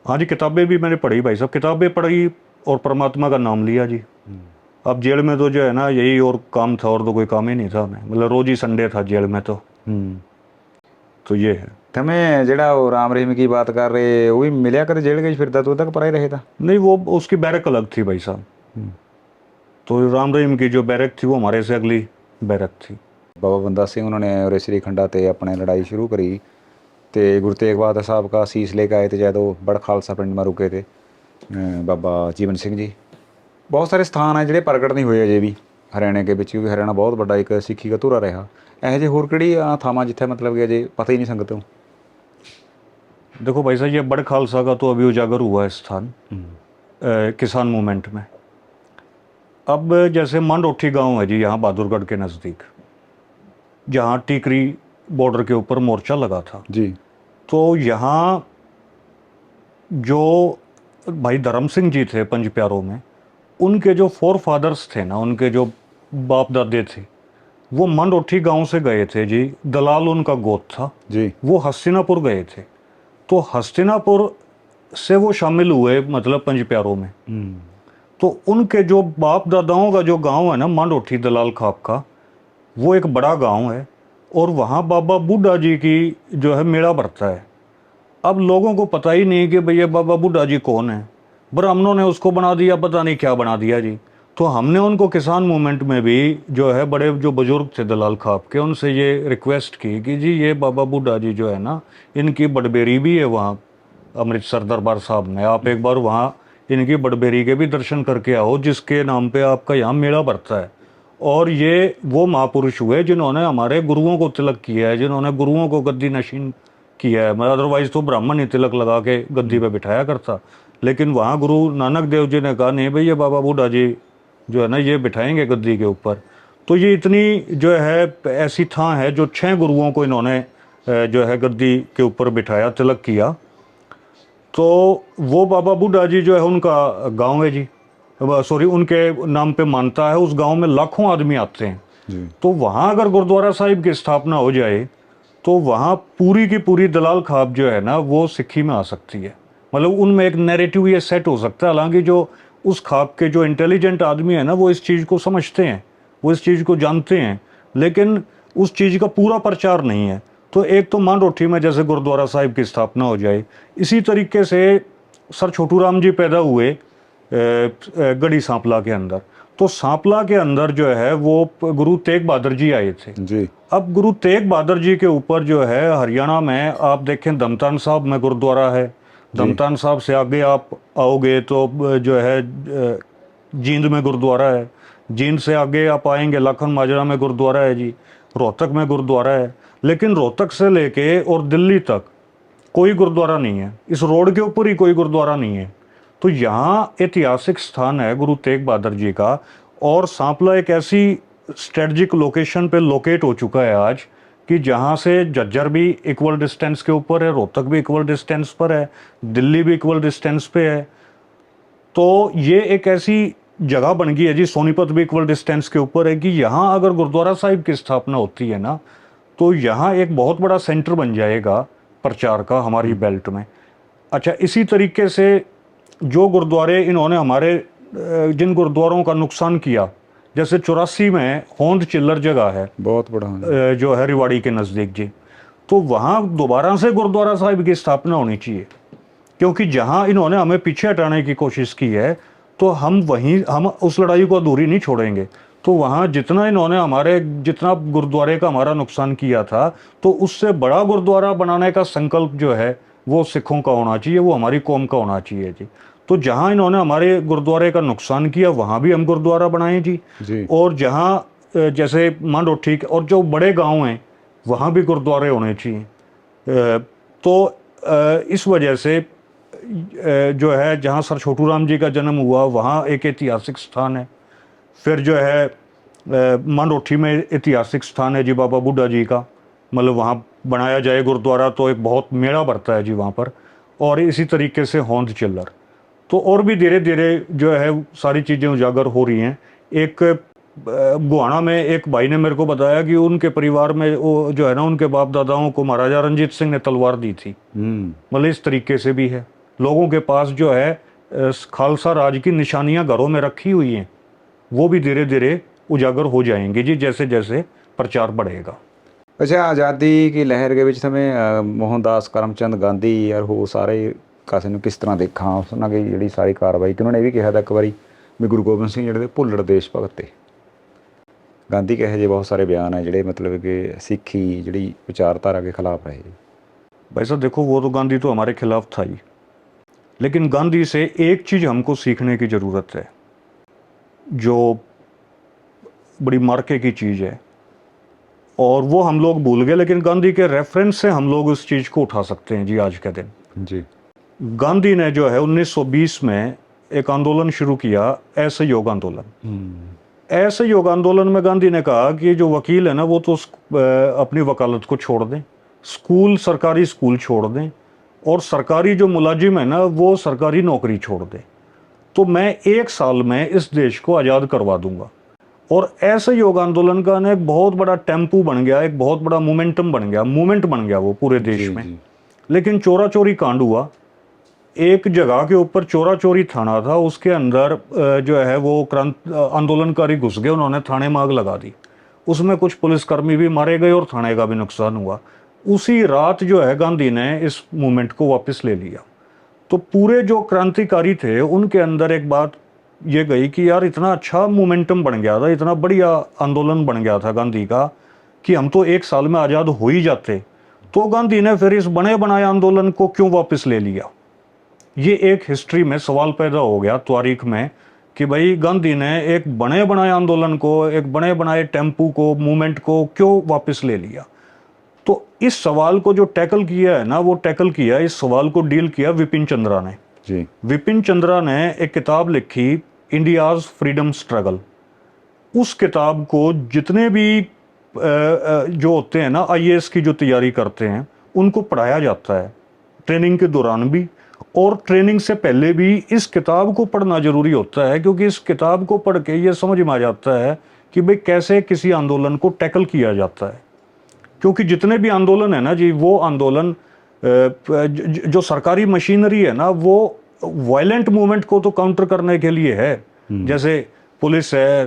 हाँ जी, किताबें भी मैंने पढ़ी भाई साहब। किताबें पढ़ी और परमात्मा का नाम लिया जी। अब जेल में तो जो है ना यही और काम था, और तो कोई काम ही नहीं था। मैं मतलब रोज ही संडे था जेल में तो ये है। તમે ਜਿਹੜਾ ਉਹ ਰਾਮ ਰਹੀਮ की बात कर रहे, ਉਹ ਵੀ ਮਿਲਿਆ ਕਦੇ ਜੇਲ੍ਹ ਗਈ ਫਿਰਦਾ ਤੂੰ ਤੱਕ ਪਰਾਂ ਹੀ ਰਹੇ था? नहीं, वो उसकी बैरक अलग थी भाई साहब। तो राम रहीम की जो बैरक थी वो हमारे से अगली बैरक थी। ਬਾਬਾ ਬੰਦਾ ਸਿੰਘ ਉਹਨਾਂ ਨੇ ਉਰੇ ਸ੍ਰੀ ਖੰਡਾ ਤੇ ਆਪਣੇ ਲੜਾਈ ਸ਼ੁਰੂ ਕਰੀ ਤੇ ਗੁਰੂ ਤੇਗ ਬਹਾਦਰ ਸਾਹਿਬ का शीश लेके आए थे जब वो बड़ खालसा पिंड में रुके थे बाबा जीवन सिंह जी। ਬਹੁਤ ਸਾਰੇ ਸਥਾਨ ਹੈ ਜਿਹੜੇ ਪ੍ਰਗਟ ਨਹੀਂ ਹੋਏ ਅਜੇ ਵੀ ਹਰਿਆਣੇ ਦੇ ਵਿੱਚ, ਕਿਉਂਕਿ ਹਰਿਆਣਾ ਬਹੁਤ ਵੱਡਾ ਇੱਕ ਸਿੱਖੀ ਦਾ ਧੁਰਾ ਰਿਹਾ। ਇਹੋ ਜਿਹੇ ਹੋਰ ਕਿਹੜੀ ਥਾਵਾਂ ਜਿੱਥੇ मतलब कि ਅਜੇ पता ही नहीं संगत ਨੂੰ? देखो भाई साहब, ये बड़ खालसा का तो अभी उजागर हुआ है स्थान किसान मूवमेंट में। अब जैसे मनरोठी गांव है जी यहाँ बहादुरगढ़ के नज़दीक, जहाँ टीकरी बॉर्डर के ऊपर मोर्चा लगा था जी। तो यहाँ जो भाई धर्म सिंह जी थे पंज प्यारों में, उनके जो फोर फादर्स थे ना, उनके जो बाप दादे थे, वो मनरोठी गांव से गए थे जी। दलाल उनका गोत था जी। वो हस्तिनापुर गए थे। तो हस्तिनापुर से वो शामिल हुए मतलब पंज प्यारों में। तो उनके जो बाप दादाओं का जो गांव है ना मनरोठी दलाल खाप का, वो एक बड़ा गांव है और वहाँ बाबा बूढ़ा जी की जो है मेला भरता है। अब लोगों को पता ही नहीं कि भैया बाबा बूढ़ा जी कौन है, ब्राह्मणों ने उसको बना दिया, पता नहीं क्या बना दिया जी। तो हमने उनको किसान मूवमेंट में भी जो है बड़े जो बुजुर्ग थे दलाल खाप के, उनसे ये रिक्वेस्ट की कि जी ये बाबा बूढ़ा जी जो है ना, इनकी बड़बेरी भी है वहाँ अमृतसर दरबार साहब में, आप एक बार वहाँ इनकी बड़बेरी के भी दर्शन करके आओ, जिसके नाम पे आपका यहाँ मेला भरता है। और ये वो महापुरुष हुए जिन्होंने हमारे गुरुओं को तिलक किया है, जिन्होंने गुरुओं को गद्दी नशीन किया है। अदरवाइज तो ब्राह्मण ही तिलक लगा के गद्दी पे बिठाया करता, लेकिन वहाँ गुरु नानक देव जी ने कहा नहीं भैया बाबा बूढ़ा जी जो है ना ये बिठाएंगे गद्दी के ऊपर। तो ये इतनी जो है ऐसी थां है जो 6 गुरुओं को इन्होंने जो है गद्दी के ऊपर बिठाया, तिलक किया। तो वो बाबा बूढ़ा जी जो है उनका गांव है जी, सॉरी उनके नाम पे मानता है। उस गांव में लाखों आदमी आते हैं जी। तो वहाँ अगर गुरुद्वारा साहिब की स्थापना हो जाए तो वहाँ पूरी की पूरी दलाल खाप जो है ना वो सिक्खी में आ सकती है। मतलब उनमें एक नैरेटिव ये सेट हो सकता है। हालांकि जो उस खाप के जो इंटेलिजेंट आदमी है ना वो इस चीज़ को समझते हैं, वो इस चीज़ को जानते हैं, लेकिन उस चीज़ का पूरा प्रचार नहीं है। तो एक तो मनरोठी में जैसे गुरुद्वारा साहिब की स्थापना हो जाए, इसी तरीके से सर छोटू राम जी पैदा हुए गढ़ी सांपला के अंदर। तो सांपला के अंदर जो है वो गुरु तेग बहादुर जी आए थे जी। अब गुरु तेग बहादुर जी के ऊपर जो है हरियाणा में आप देखें दमतान साहब में गुरुद्वारा है। दमतान साहब से आगे आप आओगे तो जो है जींद में गुरुद्वारा है। जींद से आगे आप आएंगे लाखन माजरा में गुरुद्वारा है जी। रोहतक में गुरुद्वारा है। लेकिन रोहतक से लेके और दिल्ली तक कोई गुरुद्वारा नहीं है, इस रोड के ऊपर ही कोई गुरुद्वारा नहीं है। तो यहाँ ऐतिहासिक स्थान है गुरु तेग बहादुर जी का। और सांपला एक ऐसी स्ट्रेटजिक लोकेशन पे लोकेट हो चुका है आज कि जहाँ से झज्जर भी इक्वल डिस्टेंस के ऊपर है, रोहतक भी इक्वल डिस्टेंस पर है, दिल्ली भी इक्वल डिस्टेंस पे है। तो ये एक ऐसी जगह बन गई है जी, सोनीपत भी इक्वल डिस्टेंस के ऊपर है, कि यहाँ अगर गुरुद्वारा साहिब की स्थापना होती है ना तो यहाँ एक बहुत बड़ा सेंटर बन जाएगा प्रचार का हमारी बेल्ट में। अच्छा, इसी तरीके से जो गुरुद्वारे इन्होंने हमारे जिन गुरुद्वारों का नुकसान किया, जैसे 84 में होंद चिल्लर जगह है बहुत बड़ा जो है रिवाड़ी के नज़दीक जी, तो वहाँ दोबारा से गुरुद्वारा साहिब की स्थापना होनी चाहिए। क्योंकि जहाँ इन्होंने हमें पीछे हटाने की कोशिश की है तो हम उस लड़ाई को अधूरी नहीं छोड़ेंगे। तो वहाँ जितना इन्होंने जितना गुरुद्वारे का हमारा नुकसान किया था, तो उससे बड़ा गुरुद्वारा बनाने का संकल्प जो है वो सिखों का होना चाहिए, वो हमारी कौम का होना चाहिए जी। तो जहाँ इन्होंने हमारे गुरुद्वारे का नुकसान किया वहाँ भी हम गुरुद्वारा बनाएं जी। और जहाँ जैसे मनरोठी और जो बड़े गांव हैं वहाँ भी गुरुद्वारे होने चाहिए। तो इस वजह से जो है जहाँ सर छोटू राम जी का जन्म हुआ वहाँ एक ऐतिहासिक स्थान है। फिर जो है मनरोठी में ऐतिहासिक स्थान है जी बाबा बूढ़ा जी का, मतलब वहाँ बनाया जाए गुरुद्वारा तो एक बहुत मेला भरता है जी वहाँ पर। और इसी तरीके से होंद चिल्लर, तो और भी धीरे धीरे जो है सारी चीज़ें उजागर हो रही हैं। एक गुहाना में एक भाई ने मेरे को बताया कि उनके परिवार में वो जो है ना उनके बाप दादाओं को महाराजा रंजीत सिंह ने तलवार दी थी। मतलब इस तरीके से भी है, लोगों के पास जो है खालसा राज की निशानियां घरों में रखी हुई हैं, वो भी धीरे धीरे उजागर हो जाएंगे जी जैसे जैसे प्रचार बढ़ेगा। अच्छा, आज़ादी की लहर के ਵਿੱਚ ਸਮੇਂ मोहनदास करमचंद गांधी और हो ਸਾਰੇ ਕਾਸੇ ਨੂੰ ਕਿਸ ਤਰ੍ਹਾਂ ਦੇਖਾਂ ਉਹਨਾਂ ਦੀ ਜਿਹੜੀ ਸਾਰੀ ਕਾਰਵਾਈ ਕਿ ਉਹਨਾਂ ਨੇ ਇਹ ਵੀ ਕਿਹਾ ਤਾਂ ਇੱਕ ਵਾਰੀ ਵੀ ਗੁਰੂ ਗੋਬਿੰਦ ਸਿੰਘ ਜਿਹੜੇ ਭੁੱਲੜ ਦੇਸ਼ ਭਗਤ ਤੇ गांधी के जे बहुत सारे बयान है ਜਿਹੜੇ मतलब कि सिखी ਜਿਹੜੀ विचारधारा के खिलाफ है। भाई साहब देखो, वो तो गांधी तो हमारे खिलाफ था ही, लेकिन गांधी से एक चीज़ हमको सीखने की ज़रूरत है जो बड़ी मार्के की चीज़ है, और वो हम लोग भूल गए, लेकिन गांधी के रेफरेंस से हम लोग उस चीज़ को उठा सकते हैं जी आज के दिन। जी। गांधी ने जो है 1920 में एक आंदोलन शुरू किया, असहयोग आंदोलन। असहयोग आंदोलन में गांधी ने कहा कि जो वकील है ना वो तो अपनी वकालत को छोड़ दें, स्कूल सरकारी स्कूल छोड़ दें, और सरकारी जो मुलाजिम है ना वो सरकारी नौकरी छोड़ दें, तो मैं 1 साल में इस देश को आज़ाद करवा दूंगा। और असहयोग आंदोलन का ना एक बहुत बड़ा टेम्पू बन गया, एक बहुत बड़ा मोमेंटम बन गया, मूवमेंट बन गया वो पूरे देश जी में। जी। लेकिन चोरा चोरी कांड हुआ, एक जगह के ऊपर चोरा चोरी थाना था, उसके अंदर जो है वो आंदोलनकारी घुस गए, उन्होंने थाने में आग लगा दी, उसमें कुछ पुलिसकर्मी भी मारे गए और थाने का भी नुकसान हुआ। उसी रात जो है गांधी ने इस मूवमेंट को वापस ले लिया। तो पूरे जो क्रांतिकारी थे उनके अंदर एक बात ये गई कि यार इतना अच्छा मोमेंटम बन गया था, इतना बढ़िया आंदोलन बन गया था गांधी का, कि हम तो 1 साल में आज़ाद हो ही जाते, तो गांधी ने फिर इस बने बनाए आंदोलन को क्यों वापस ले लिया। ये एक हिस्ट्री में सवाल पैदा हो गया तारीख में कि भाई गांधी ने एक बने बनाए आंदोलन को, एक बने बनाए टेम्पू को, मूवमेंट को क्यों वापस ले लिया। तो इस सवाल को जो टैकल किया है ना, वो टैकल किया, इस सवाल को डील किया विपिन चंद्रा ने। जी। विपिन चंद्रा ने एक किताब लिखी, इंडियाज फ्रीडम स्ट्रगल। उस किताब को जितने भी जो होते हैं ना आईएएस की जो तैयारी करते हैं उनको पढ़ाया जाता है, ट्रेनिंग के दौरान भी और ट्रेनिंग से पहले भी इस किताब को पढ़ना जरूरी होता है, क्योंकि इस किताब को पढ़ के ये समझ में आ जाता है कि भाई कैसे किसी आंदोलन को टैकल किया जाता है। क्योंकि जितने भी आंदोलन है ना जी, वो आंदोलन जो सरकारी मशीनरी है ना, वो वायलेंट मूवमेंट को तो काउंटर करने के लिए है, जैसे पुलिस है,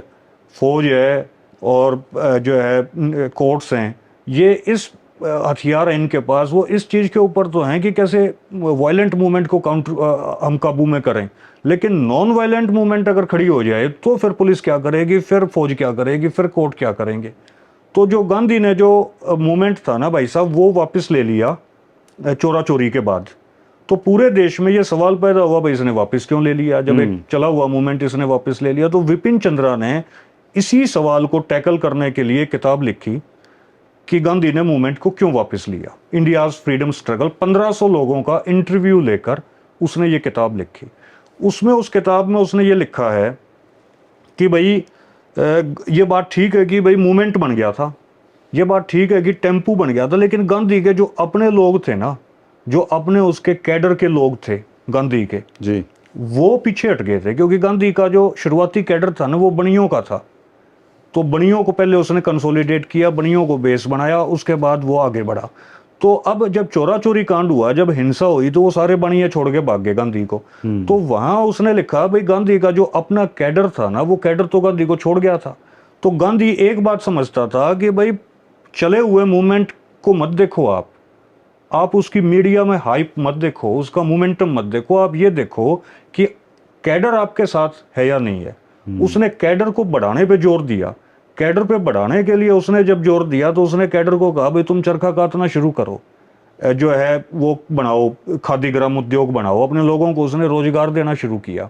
फौज है, और जो है कोर्ट्स हैं, ये इस हथियार है इनके पास, वो इस चीज़ के ऊपर तो हैं कि कैसे वायलेंट मूवमेंट को काउंटर हम काबू में करें। लेकिन नॉन वायलेंट मूवमेंट अगर खड़ी हो जाए तो फिर पुलिस क्या करेगी, फिर फौज क्या करेगी, फिर कोर्ट क्या करेंगे। तो जो गांधी ने जो मूवमेंट था ना भाई साहब, वो वापस ले लिया चोरा चोरी के बाद। तो पूरे देश में ये सवाल पैदा हुआ भाई इसने वापस क्यों ले लिया, जब एक चला हुआ मूवमेंट इसने वापस ले लिया। तो विपिन चंद्रा ने इसी सवाल को टैकल करने के लिए किताब लिखी कि गांधी ने मूवमेंट को क्यों वापस लिया, इंडियाज फ्रीडम स्ट्रगल। 1500 लोगों का इंटरव्यू लेकर उसने ये किताब लिखी। उसमें उस किताब में उसने ये लिखा है कि भाई ये बात ठीक है कि भाई मूवमेंट बन गया था, ये बात ठीक है कि टेम्पू बन गया था, लेकिन गांधी के जो अपने लोग थे ना, जो अपने उसके कैडर के लोग थे गांधी के जी। वो पीछे हट गए थे। क्योंकि गांधी का जो शुरुआती कैडर था ना वो बनियों का था, तो बनियों को पहले उसने कंसोलिडेट किया, बनियों को बेस बनाया, उसके बाद वो आगे बढ़ा। तो अब जब चोरा चोरी कांड हुआ, जब हिंसा हुई, तो वो सारे बनिए छोड़ के भाग गए गांधी को। तो वहां उसने लिखा भाई गांधी का जो अपना कैडर था ना, वो कैडर तो गांधी को छोड़ गया था। तो गांधी एक बात समझता था कि भाई चले हुए मूवमेंट को मत देखो, आप उसकी मीडिया में हाइप मत देखो, उसका मोमेंटम मत देखो, आप ये देखो कि कैडर आपके साथ है या नहीं है। उसने कैडर को बढ़ाने पे जोर दिया। कैडर पे बढ़ाने के लिए उसने जब जोर दिया तो उसने कैडर को कहा भाई तुम चरखा काटना शुरू करो, जो है वो बनाओ, खादी ग्राम उद्योग बनाओ, अपने लोगों को उसने रोजगार देना शुरू किया।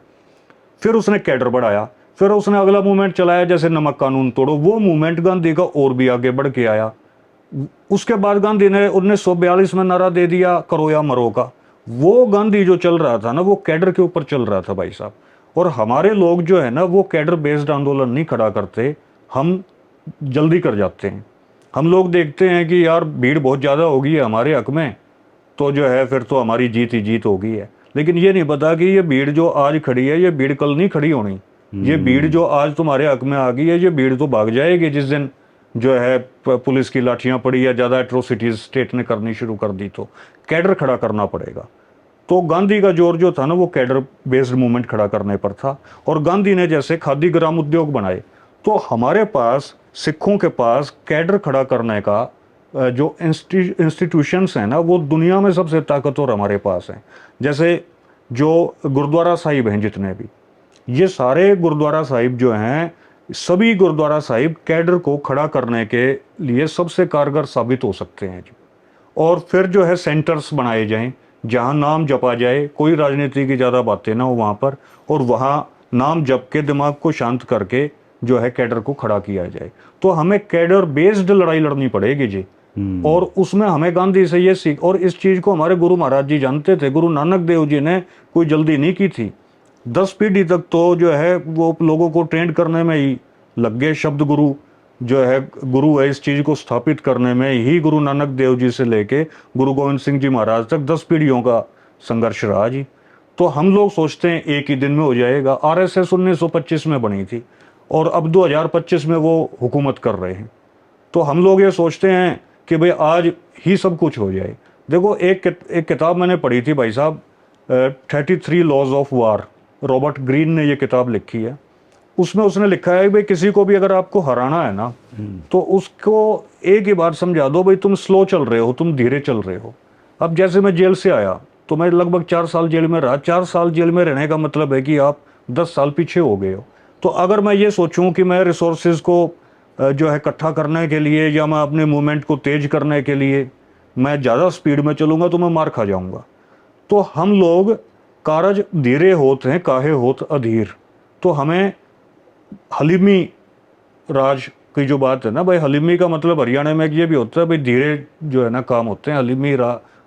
फिर उसने कैडर बढ़ाया, फिर उसने अगला मूवमेंट चलाया जैसे नमक कानून तोड़ो, वो मूवमेंट गांधी का और भी आगे बढ़ के आया। उसके बाद गांधी ने 1942 में नारा दे दिया करो या मरो का। वो गांधी जो चल रहा था ना, वो कैडर के ऊपर चल रहा था भाई साहब। और हमारे लोग जो है ना, वो कैडर बेस्ड आंदोलन नहीं खड़ा करते, हम जल्दी कर जाते हैं। हम लोग देखते हैं कि यार भीड़ बहुत ज़्यादा हो गई है हमारे हक में, तो जो है फिर तो हमारी जीत ही जीत हो गई है। लेकिन ये नहीं पता कि ये भीड़ जो आज खड़ी है, ये भीड़ कल नहीं खड़ी होनी। ये भीड़ जो आज तुम्हारे हक में आ गई है, ये भीड़ तो भाग जाएगी जिस दिन जो है पुलिस की लाठियां पड़ी या ज़्यादा एट्रोसिटीज स्टेट ने करनी शुरू कर दी। तो कैडर खड़ा करना पड़ेगा। तो गांधी का जोर जो था ना, वो कैडर बेस्ड मूवमेंट खड़ा करने पर था। और गांधी ने जैसे खादी ग्राम उद्योग बनाए, तो हमारे पास सिखों के पास कैडर खड़ा करने का जो इंस्टीट्यूशंस हैं ना, वो दुनिया में सबसे ताकतवर हमारे पास हैं। जैसे जो गुरुद्वारा साहिब हैं जितने भी, ये सारे गुरुद्वारा साहिब जो हैं, सभी गुरुद्वारा साहिब कैडर को खड़ा करने के लिए सबसे कारगर साबित हो सकते हैं। और फिर जो है सेंटर्स बनाए जाएं जहां नाम जपा जाए, कोई राजनीति की ज़्यादा बातें ना हो वहाँ पर, और वहाँ नाम जप के दिमाग को शांत करके जो है कैडर को खड़ा किया जाए। तो हमें कैडर बेस्ड लड़ाई लड़नी पड़ेगी जी। और उसमें हमें गांधी से ये सीख, और इस चीज को हमारे गुरु महाराज जी जानते थे। गुरु नानक देव जी ने कोई जल्दी नहीं की थी। 10 पीढ़ी तक तो जो है वो लोगों को ट्रेंड करने में ही लग गए। शब्द गुरु जो है, गुरु है, इस चीज को स्थापित करने में ही गुरु नानक देव जी से लेके गुरु गोविंद सिंह जी महाराज तक 10 पीढ़ियों का संघर्ष रहा जी। तो हम लोग सोचते हैं एक ही दिन में हो जाएगा। आरएसएस 1925 में बनी थी और अब 2025 में वो हुकूमत कर रहे हैं। तो हम लोग ये सोचते हैं कि भाई आज ही सब कुछ हो जाए। देखो एक किताब मैंने पढ़ी थी भाई साहब, 33 laws of war, Robert Greene ने ये किताब लिखी है। उसमें उसने लिखा है भाई किसी को भी अगर आपको हराना है ना, तो उसको एक ही बात समझा दो, भाई तुम स्लो चल रहे हो, तुम धीरे चल रहे हो। अब जैसे मैं जेल से आया तो मैं लगभग 4 साल जेल में रहा। 4 साल जेल में रहने का मतलब है कि आप 10 साल पीछे हो गए हो। तो अगर मैं ये सोचूं कि मैं रिसोर्सेज को जो है इकट्ठा करने के लिए या मैं अपने मूवमेंट को तेज करने के लिए मैं ज़्यादा स्पीड में चलूंगा तो मैं मार खा जाऊंगा। तो हम लोग कारज धीरे होत हैं काहे होत अधीर। तो हमें हलीमी राज की जो बात है ना भाई, हलीमी का मतलब हरियाणा में ये भी होता है भाई धीरे जो है ना काम होते हैं।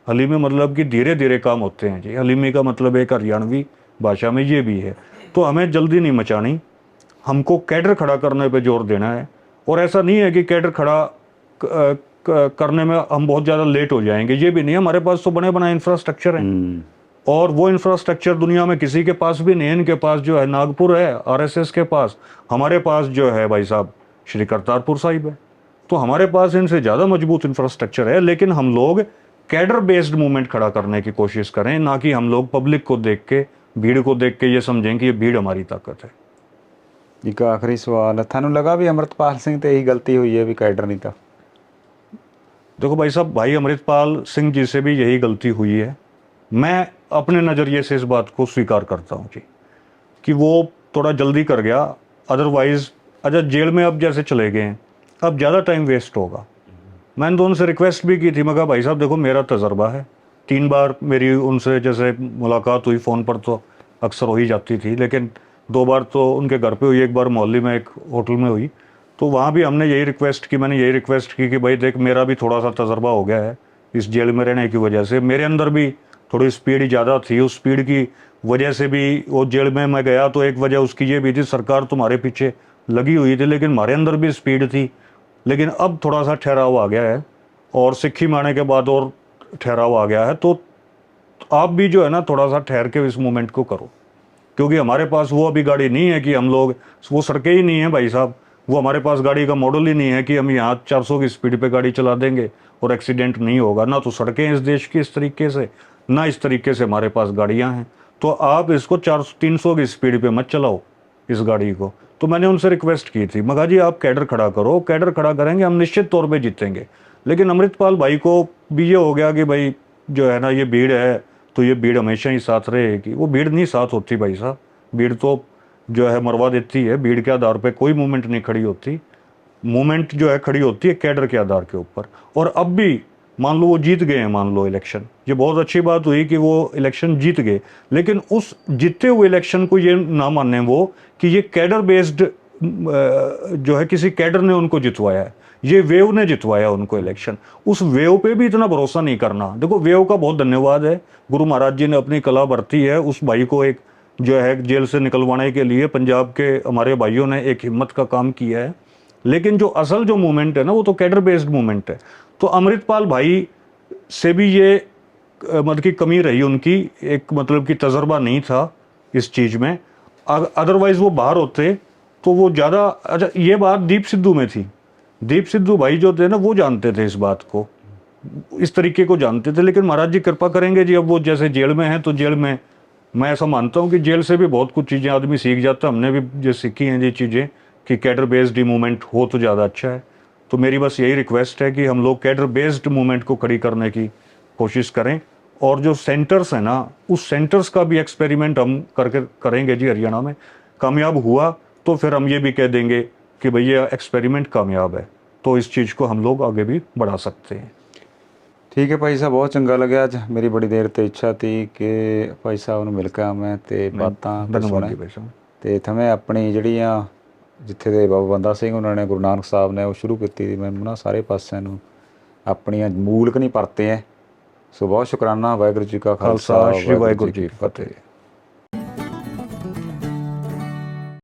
हलीमी मतलब कि धीरे धीरे काम होते हैं जी। हलीमी का मतलब एक हरियाणवी भाषा में ये भी है। तो हमें जल्दी नहीं मचानी, हमको कैडर खड़ा करने पे जोर देना है। और ऐसा नहीं है कि कैडर खड़ा करने में हम बहुत ज़्यादा लेट हो जाएंगे, ये भी नहीं है। हमारे पास तो बने बनाए इंफ्रास्ट्रक्चर हैं और वो इंफ्रास्ट्रक्चर दुनिया में किसी के पास भी नहीं है। इनके पास जो है नागपुर है आरएसएस के पास, हमारे पास जो है भाई साहब श्री करतारपुर साहिब है। तो हमारे पास इनसे ज़्यादा मजबूत इंफ्रास्ट्रक्चर है। लेकिन हम लोग कैडर बेस्ड मूवमेंट खड़ा करने की कोशिश करें, ना कि हम लोग पब्लिक को देख के, भीड़ को देख के ये समझें कि ये भीड़ हमारी ताकत है। एक आखिरी सवाल है, थानू लगा भी अमृतपाल सिंह ते यही गलती हुई है भी कैडर नहीं था? देखो भाई साहब, भाई अमृतपाल सिंह जी से भी यही गलती हुई है। मैं अपने नज़रिए से इस बात को स्वीकार करता हूँ जी कि वो थोड़ा जल्दी कर गया। अदरवाइज अच्छा जेल में अब जैसे चले गए हैं, अब ज़्यादा टाइम वेस्ट होगा। मैंने तो उनसे रिक्वेस्ट भी की थी, मैं कहा भाई साहब देखो मेरा तजर्बा है, 3 बार मेरी उनसे जैसे मुलाकात हुई फ़ोन पर तो अक्सर हो ही जाती थी, लेकिन 2 बार तो उनके घर पे हुई, 1 बार मोहल्ले में एक होटल में हुई। तो वहाँ भी हमने यही रिक्वेस्ट की, मैंने यही रिक्वेस्ट की कि भाई देख मेरा भी थोड़ा सा तजर्बा हो गया है इस जेल में रहने की वजह से, मेरे अंदर भी थोड़ी स्पीड ज़्यादा थी। उस स्पीड की वजह से भी वो जेल में मैं गया। तो एक वजह उसकी ये भी थी, सरकार तुम्हारे पीछे लगी हुई थी लेकिन हमारे अंदर भी स्पीड थी। लेकिन अब थोड़ा सा ठहराव आ गया है और सिक्खी मारने के बाद और ठहराव आ गया है। तो आप भी जो है ना थोड़ा सा ठहर के इस मूवमेंट को करो, क्योंकि हमारे पास वो अभी गाड़ी नहीं है कि हम लोग, वो सड़कें ही नहीं है भाई साहब, वो हमारे पास गाड़ी का मॉडल ही नहीं है कि हम यहाँ 400 की स्पीड पे गाड़ी चला देंगे और एक्सीडेंट नहीं होगा। ना तो सड़कें इस देश की इस तरीके से, ना इस तरीके से हमारे पास गाड़ियाँ हैं। तो आप इसको 400-300 की स्पीड पे मत चलाओ इस गाड़ी को। तो मैंने उनसे रिक्वेस्ट की थी, मगा जी आप कैडर खड़ा करो, कैडर खड़ा करेंगे हम निश्चित तौर पे जीतेंगे। लेकिन अमृतपाल भाई को भी ये हो गया कि भाई जो है ना ये भीड़ है तो ये भीड़ हमेशा ही साथ रहेगी। वो भीड़ नहीं साथ होती भाई साहब, भीड़ तो जो है मरवा देती है। भीड़ के आधार पे कोई मूवमेंट नहीं खड़ी होती, मूवमेंट जो है खड़ी होती है कैडर के आधार के ऊपर। और अब भी मान लो वो जीत गए हैं, मान लो इलेक्शन, ये बहुत अच्छी बात हुई कि वो इलेक्शन जीत गए, लेकिन उस जीते हुए इलेक्शन को ये ना माने वो कि ये कैडर बेस्ड जो है किसी कैडर ने उनको जितवाया है, ये वेव ने जितवाया उनको इलेक्शन। उस वेव पे भी इतना भरोसा नहीं करना। देखो वेव का बहुत धन्यवाद है, गुरु महाराज जी ने अपनी कला बरती है। उस भाई को एक जो है जेल से निकलवाने के लिए पंजाब के हमारे भाइयों ने एक हिम्मत का काम किया है। लेकिन जो असल जो मूवमेंट है ना वो तो कैडर बेस्ड मूवमेंट है। तो अमृतपाल भाई से भी ये मतलब की कमी रही उनकी, एक मतलब कि तजर्बा नहीं था इस चीज़ में। अदरवाइज वो बाहर होते तो वो ज़्यादा, अच्छा ये बात दीप सिद्धू में थी। दीप सिद्धू भाई जो थे ना वो जानते थे इस बात को, इस तरीके को जानते थे। लेकिन महाराज जी कृपा करेंगे जी, अब वो जैसे जेल में हैं तो जेल में मैं ऐसा मानता हूँ कि जेल से भी बहुत कुछ चीज़ें आदमी सीख जाता है। हमने भी जो सीखी हैं ये चीज़ें कि कैडर बेस्ड मूवमेंट हो तो ज़्यादा अच्छा है। तो मेरी बस यही रिक्वेस्ट है कि हम लोग कैडर बेस्ड मूवमेंट को खड़ी करने की कोशिश करें। और जो सेंटर्स हैं ना, उस सेंटर्स का भी एक्सपेरिमेंट हम करके करेंगे जी। हरियाणा में कामयाब हुआ तो फिर हम ये भी कह देंगे कि भैया एक्सपेरिमेंट कामयाब है, तो इस चीज़ को हम लोग आगे भी बढ़ा सकते हैं। ठीक है भाई साहब, बहुत चंगा लग्या। अज मेरी बड़ी देर तो इच्छा थी कि भाई साहब ਨੂੰ ਮਿਲ ਕੇ ਆਵਾਂ ਤੇ ਬਾਤਾਂ धन्यवाद जी भाई साहब। ਤੇ ਥਵੇਂ ਆਪਣੀ ਜਿਹੜੀਆਂ ਜਿੱਥੇ ਦੇ ਬਾਬਾ ਬੰਦਾ ਸਿੰਘ ਉਹਨਾਂ ਨੇ ਗੁਰੂ ਨਾਨਕ ਸਾਹਿਬ ਨੇ ਉਹ ਸ਼ੁਰੂ ਕੀਤੀ ਮੈਂ ਉਹਨਾਂ ਸਾਰੇ ਪਾਸਿਆਂ ਨੂੰ ਆਪਣੀਆਂ ਮੂਲਕ ਨਹੀਂ ਪਰਤੇ ਹੈ। ਸੋ ਬਹੁਤ ਸ਼ੁਕਰਾਨਾ। ਵਾਹਿਗੁਰੂ ਜੀ ਕਾ ਖਾਲਸਾ, ਖਾਲਸਾ, ਸ਼੍ਰੀ ਵਾਹਿਗੁਰੂ ਜੀ ਕੀ ਫਤਿਹ।